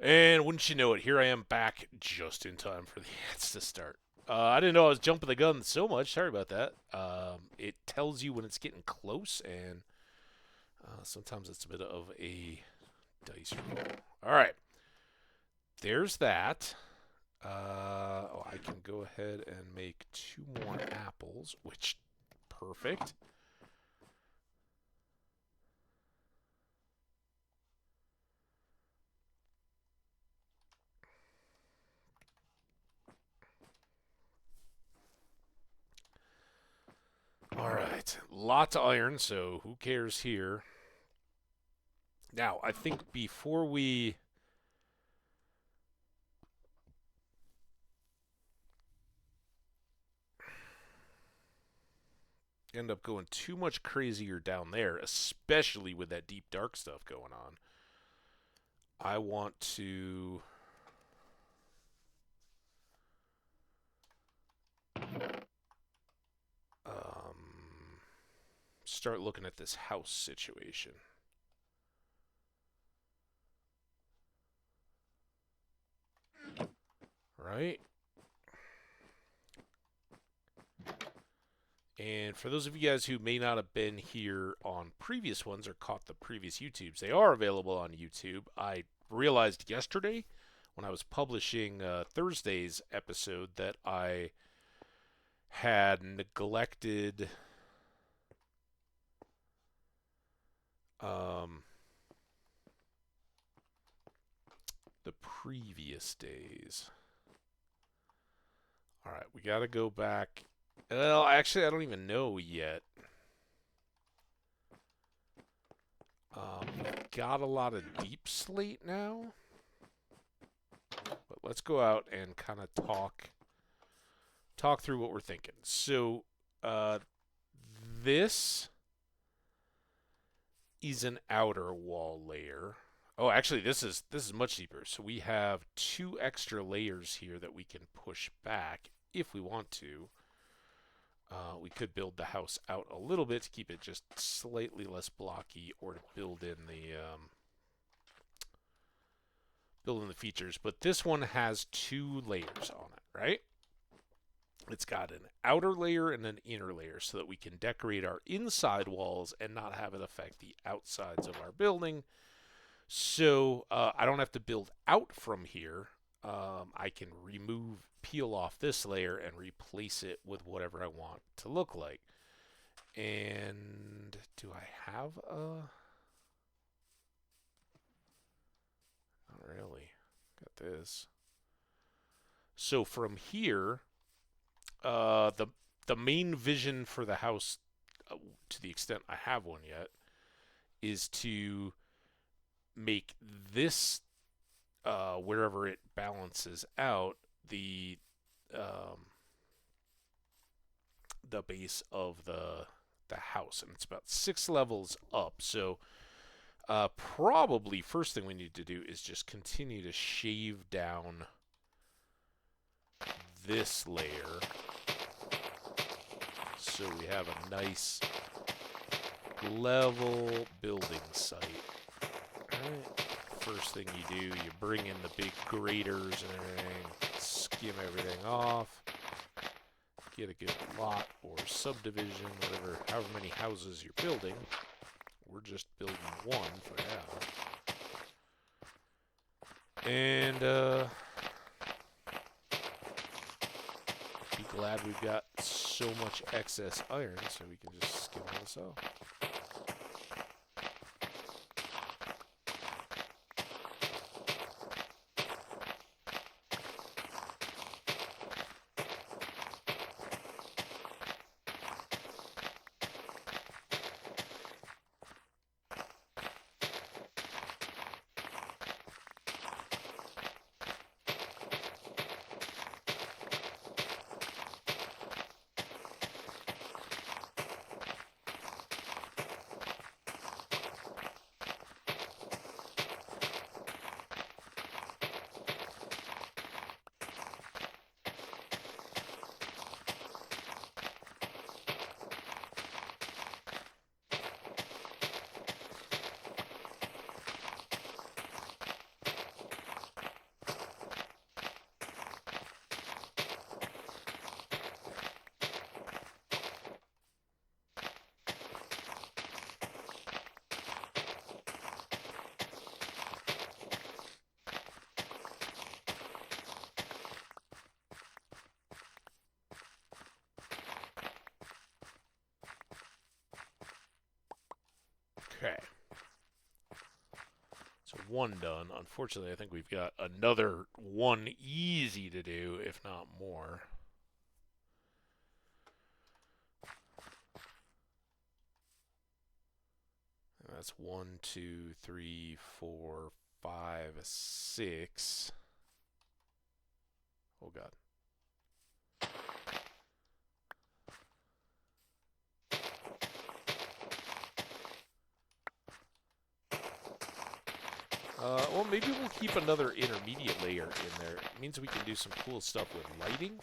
And wouldn't you know it, here I am back just in time for the ads to start. I didn't know I was jumping the gun so much. Sorry about that. It tells you when it's getting close, and sometimes it's a bit of a dice roll. All right. there's that. Oh, I can go ahead and make 2 more apples, which, perfect. All right, lots of iron, so who cares here? Now, I think before we end up going too much crazier down there, especially with that deep dark stuff going on, I want to start looking at this house situation. Right? And for those of you guys who may not have been here on previous ones or caught the previous YouTubes, they are available on YouTube. I realized yesterday when I was publishing Thursday's episode that I had neglected the previous days. All right, we got to go back. Well, actually, I don't even know yet. We've got a lot of deep slate now. But let's go out and kind of talk through what we're thinking. So, this is an outer wall layer. Oh, actually, this is much deeper. So we have 2 extra layers here that we can push back if we want to. We could build the house out a little bit to keep it just slightly less blocky, or to build in the features. But this one has 2 layers on it, right? It's got an outer layer and an inner layer so that we can decorate our inside walls and not have it affect the outsides of our building. So I don't have to build out from here. I can peel off this layer and replace it with whatever I want to look like. And do I have a... Not really. Got this. So from here, the main vision for the house, to the extent I have one yet, is to make this, wherever it balances out, the base of the house, and it's about 6 levels up. So probably first thing we need to do is just continue to shave down this layer so we have a nice level building site. Alright, first thing you do, you bring in the big graders and everything, skim everything off, get a good lot or subdivision, whatever, however many houses you're building. We're just building 1 for now. And be glad we've got so much excess iron so we can just skim all this off. Okay. So one done. Unfortunately, I think we've got another one easy to do, if not more. That's 1, 2, 3, 4, 5, 6. Oh, God. Well, maybe we'll keep another intermediate layer in there. It means we can do some cool stuff with lighting.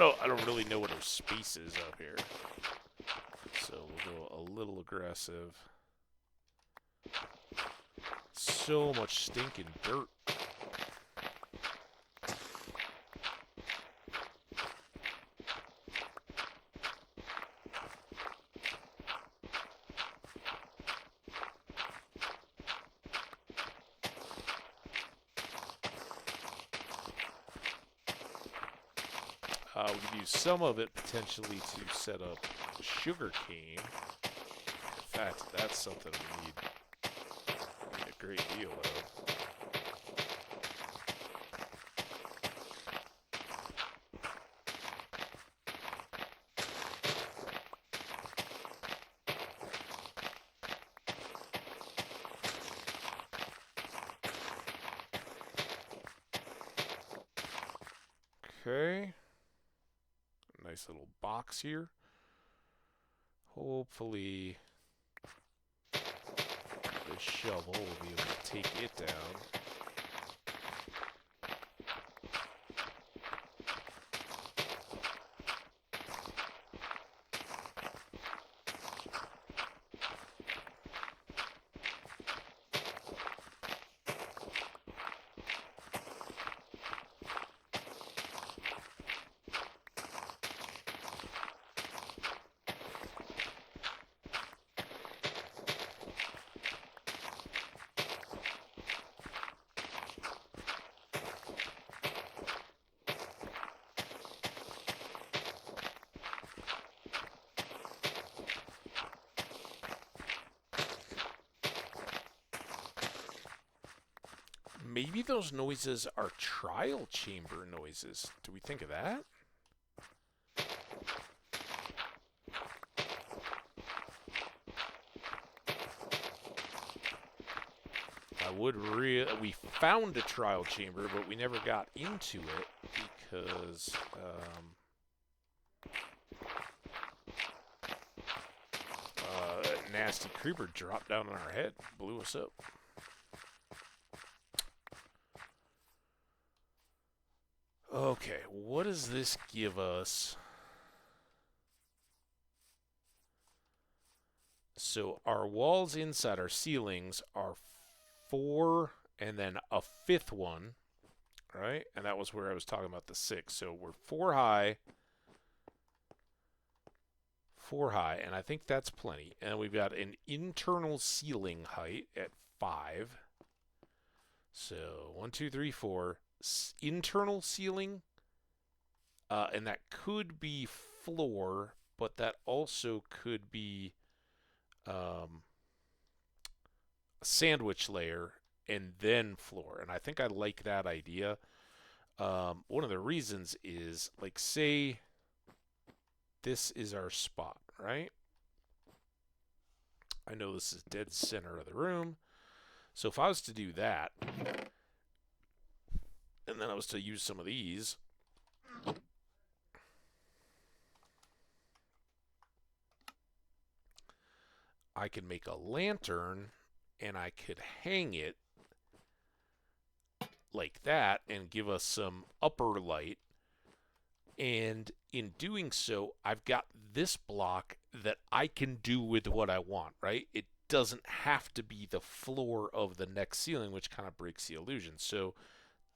I don't really know what our space is up here. So we'll go a little aggressive. So much stinking dirt. We could use some of it potentially to set up sugar cane. In fact, that's something we need a great deal of. Okay. Nice little box here. Hopefully the shovel will be able to take it down. Maybe those noises are trial chamber noises. Do we think of that? We found a trial chamber, but we never got into it because a nasty creeper dropped down on our head, blew us up. Okay, what does this give us? So our walls inside our ceilings are 4 and then a 5th one, right? And that was where I was talking about the 6. So we're 4 high, and I think that's plenty. And we've got an internal ceiling height at 5. So 1, 2, 3, 4. Internal ceiling, and that could be floor, but that also could be a sandwich layer and then floor. And I think I like that idea. One of the reasons is, like, say this is our spot, right? I know this is dead center of the room. So if I was to do that, and then I was to use some of these, I could make a lantern and I could hang it like that and give us some upper light. And in doing so, I've got this block that I can do with what I want, right? It doesn't have to be the floor of the next ceiling, which kind of breaks the illusion. So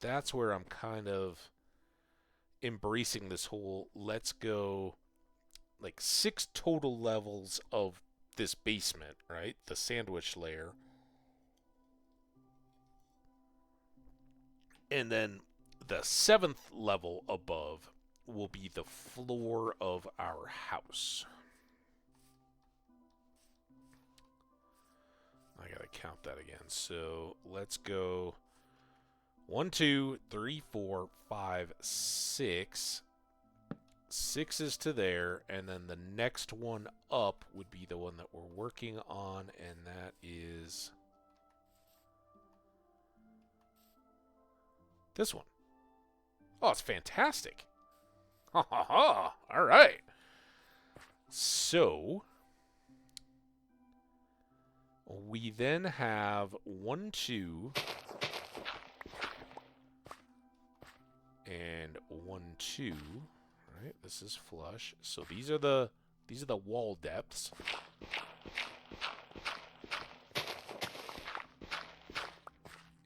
that's where I'm kind of embracing this whole let's go like 6 total levels of this basement, right? The sandwich layer. And then the 7th level above will be the floor of our house. I gotta count that again. So let's go 1, 2, 3, 4, 5, 6. 6 is to there, and then the next one up would be the one that we're working on, and that is this one. Oh, it's fantastic. Ha ha ha. All right. So we then have 1, 2, and 1, 2. Right, this is flush. So these are the wall depths.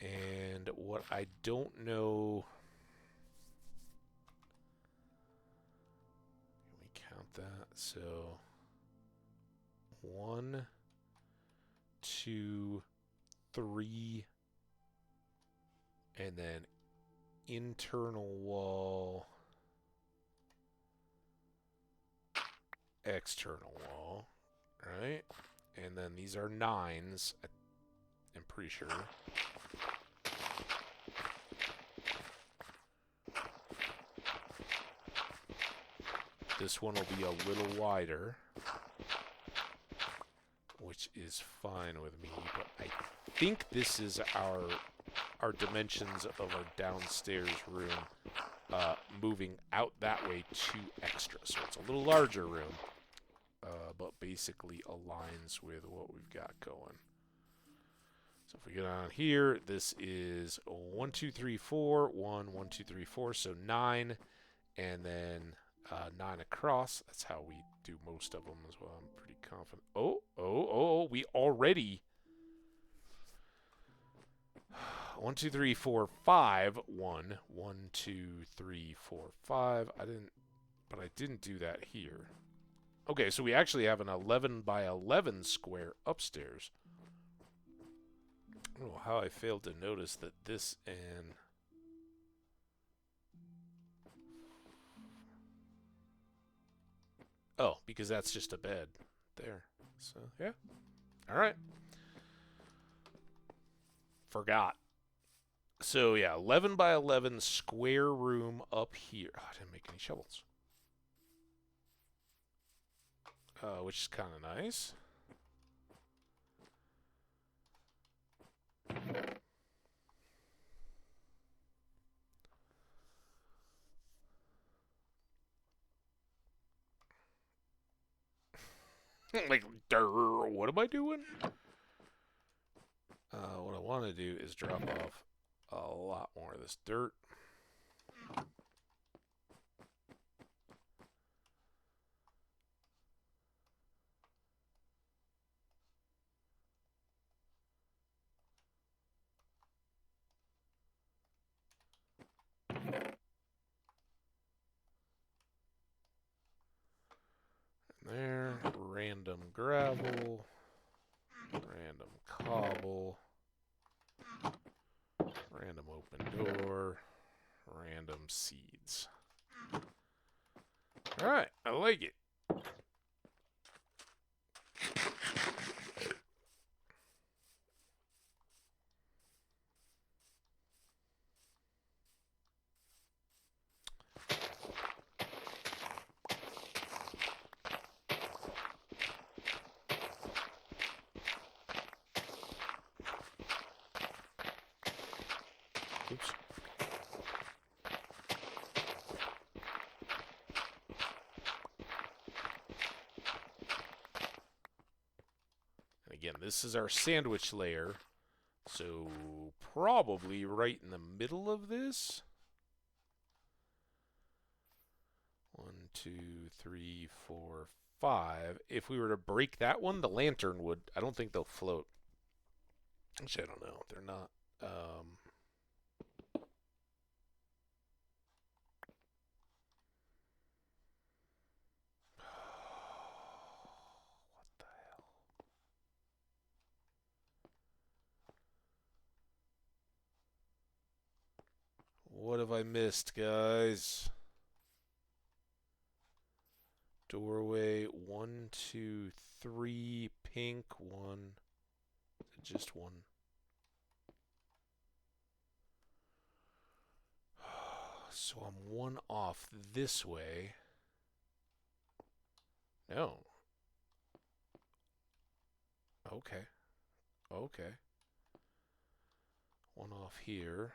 And what I don't know, can we count that? So 1, 2, 3, and then internal wall, external wall, right? And then these are 9s, I'm pretty sure. This one will be a little wider, which is fine with me, but I think this is our dimensions of our downstairs room, moving out that way 2 extra. So it's a little larger room, but basically aligns with what we've got going. So if we get on here, this is 1, 2, 3, 4, 1, 1, 2, 3, 4, so 9, and then 9 across. That's how we do most of them as well. I'm pretty confident. Oh, we already 1, 2, 3, 4, 5, 1, 1, 2, 3, 4, 5. But I didn't do that here. Okay, so we actually have an 11 by 11 square upstairs. I don't know how I failed to notice that this and oh, because that's just a bed there. So, yeah. All right. Forgot. So, yeah, 11 by 11 square room up here. Oh, I didn't make any shovels. Which is kind of nice. Like, what am I doing? What I want to do is drop off a lot more of this dirt. There, random gravel, random cobble, random open door, random seeds. Alright, I like it. Oops. And again, this is our sandwich layer. So probably right in the middle of this. 1, 2, 3, 4, 5. If we were to break that one, the lantern would. I don't think they'll float. Actually, I don't know. They're not. What have I missed, guys? Doorway, 1, 2, 3, pink, 1, just 1. So I'm 1 off this way. No. Okay. Okay. 1 off here.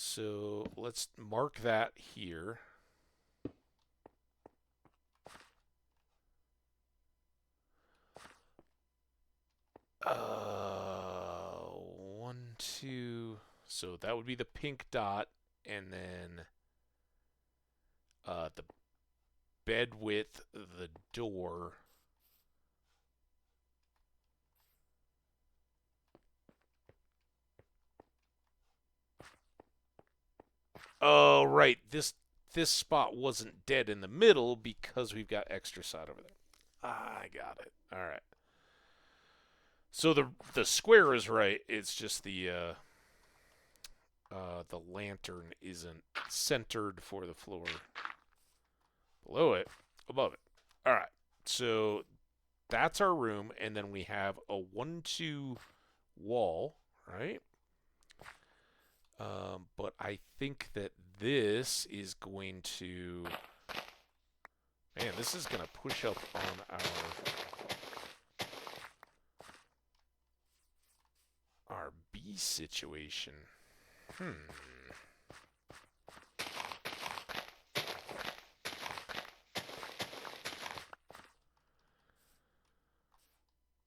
So let's mark that here. Uh, 1, 2. So that would be the pink dot, and then the bed width, the door. Oh, right. This spot wasn't dead in the middle because we've got extra side over there. I got it. All right. So the square is right. It's just the lantern isn't centered for the floor below it, above it. All right. So that's our room, and then we have a 1-2 wall, right? But I think that this is going to... Man, this is going to push up on our B situation.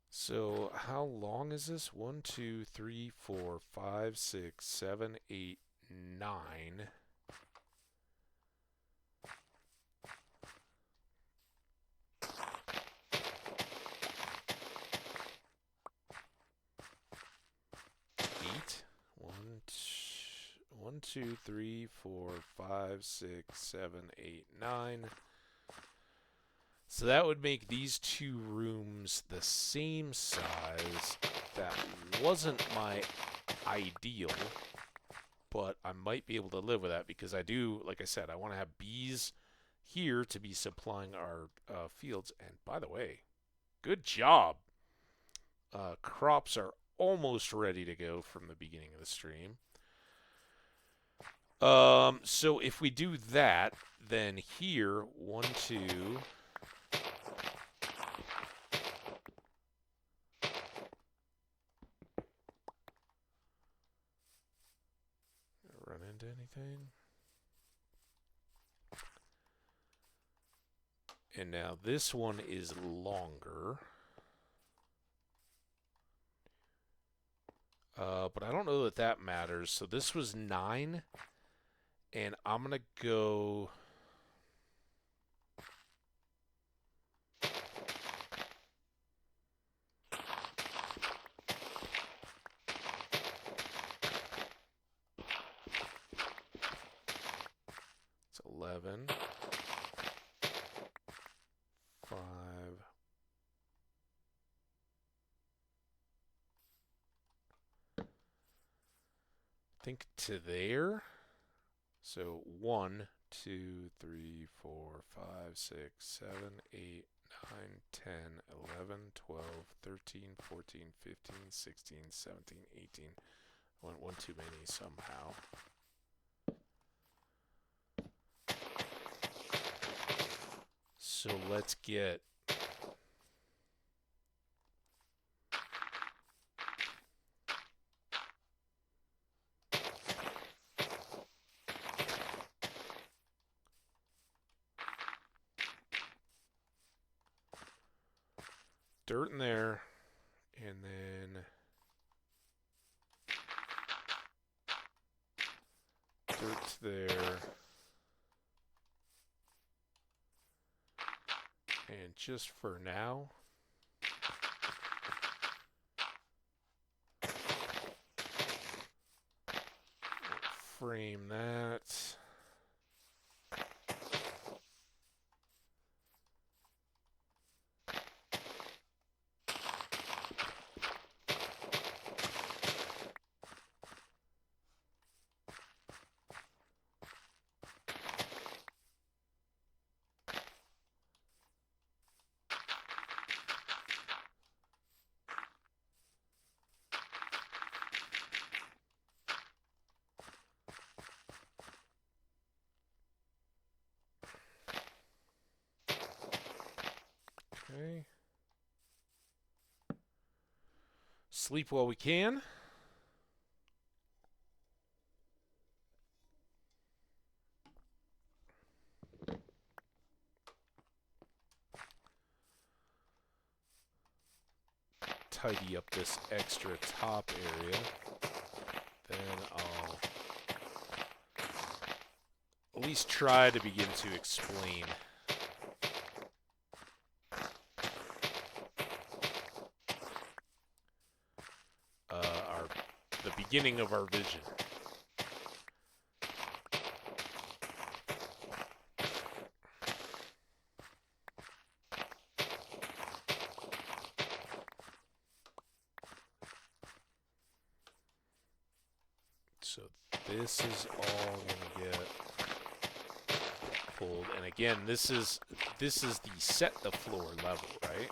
So how long is this? 1, 2, 3, 4, 5, 6, 7, 8, 9. One, 2, 3, 4, 5, 6, 7, 8, 9. So that would make these 2 rooms the same size. That wasn't my ideal, but I might be able to live with that because I do, like I said, I want to have bees here to be supplying our fields. And by the way, good job. Crops are almost ready to go from the beginning of the stream. So if we do that, then here, 1, 2... Run into anything? And now this one is longer. But I don't know that that matters. So this was 9. And I'm going to go... It's 11. 5. I think to there. So 1, 2, 3, 4, 5, 6, 7, 8, 9, 10, 11, 12, 13, 14, 15, 16, 17, 18. I went 1 too many somehow. So let's get... dirt in there, and then dirt there, and just for now, frame that. Okay. Sleep while we can. Tidy up this extra top area. Then I'll at least try to begin to explain the beginning of our vision. So this is all gonna get pulled, and again, this is the set the floor level, right?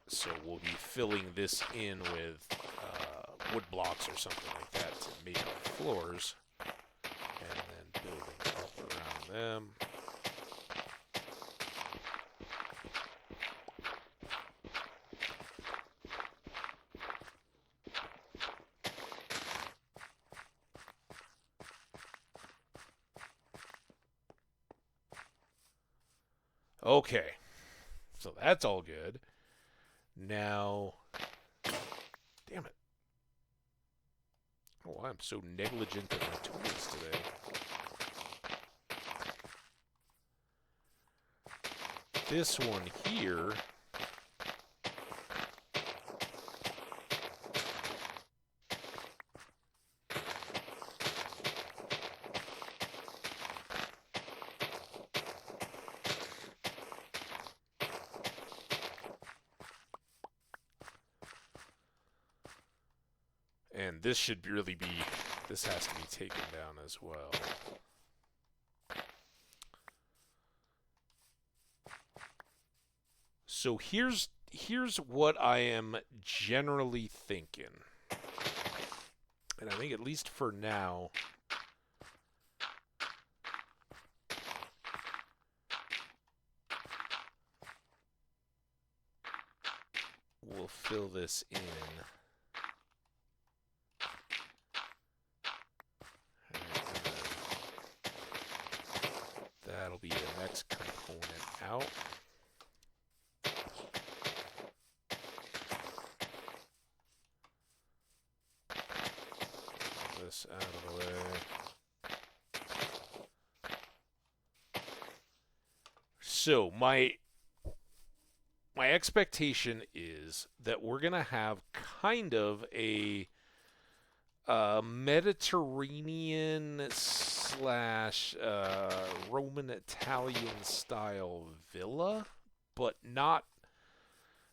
So we'll be filling this in with wood blocks or something like that to make our floors, and then building up around them. Okay, so that's all good. Now, damn it. Oh, I'm so negligent of my tools today. This one here, and this should really be, this has to be taken down as well. So here's what I am generally thinking. And I think at least for now, we'll fill this in. That'll be the next component out. This out of the way. So my expectation is that we're gonna have kind of a Mediterranean slash Roman Italian style villa, but not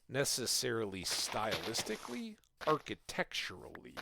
necessarily stylistically, architecturally.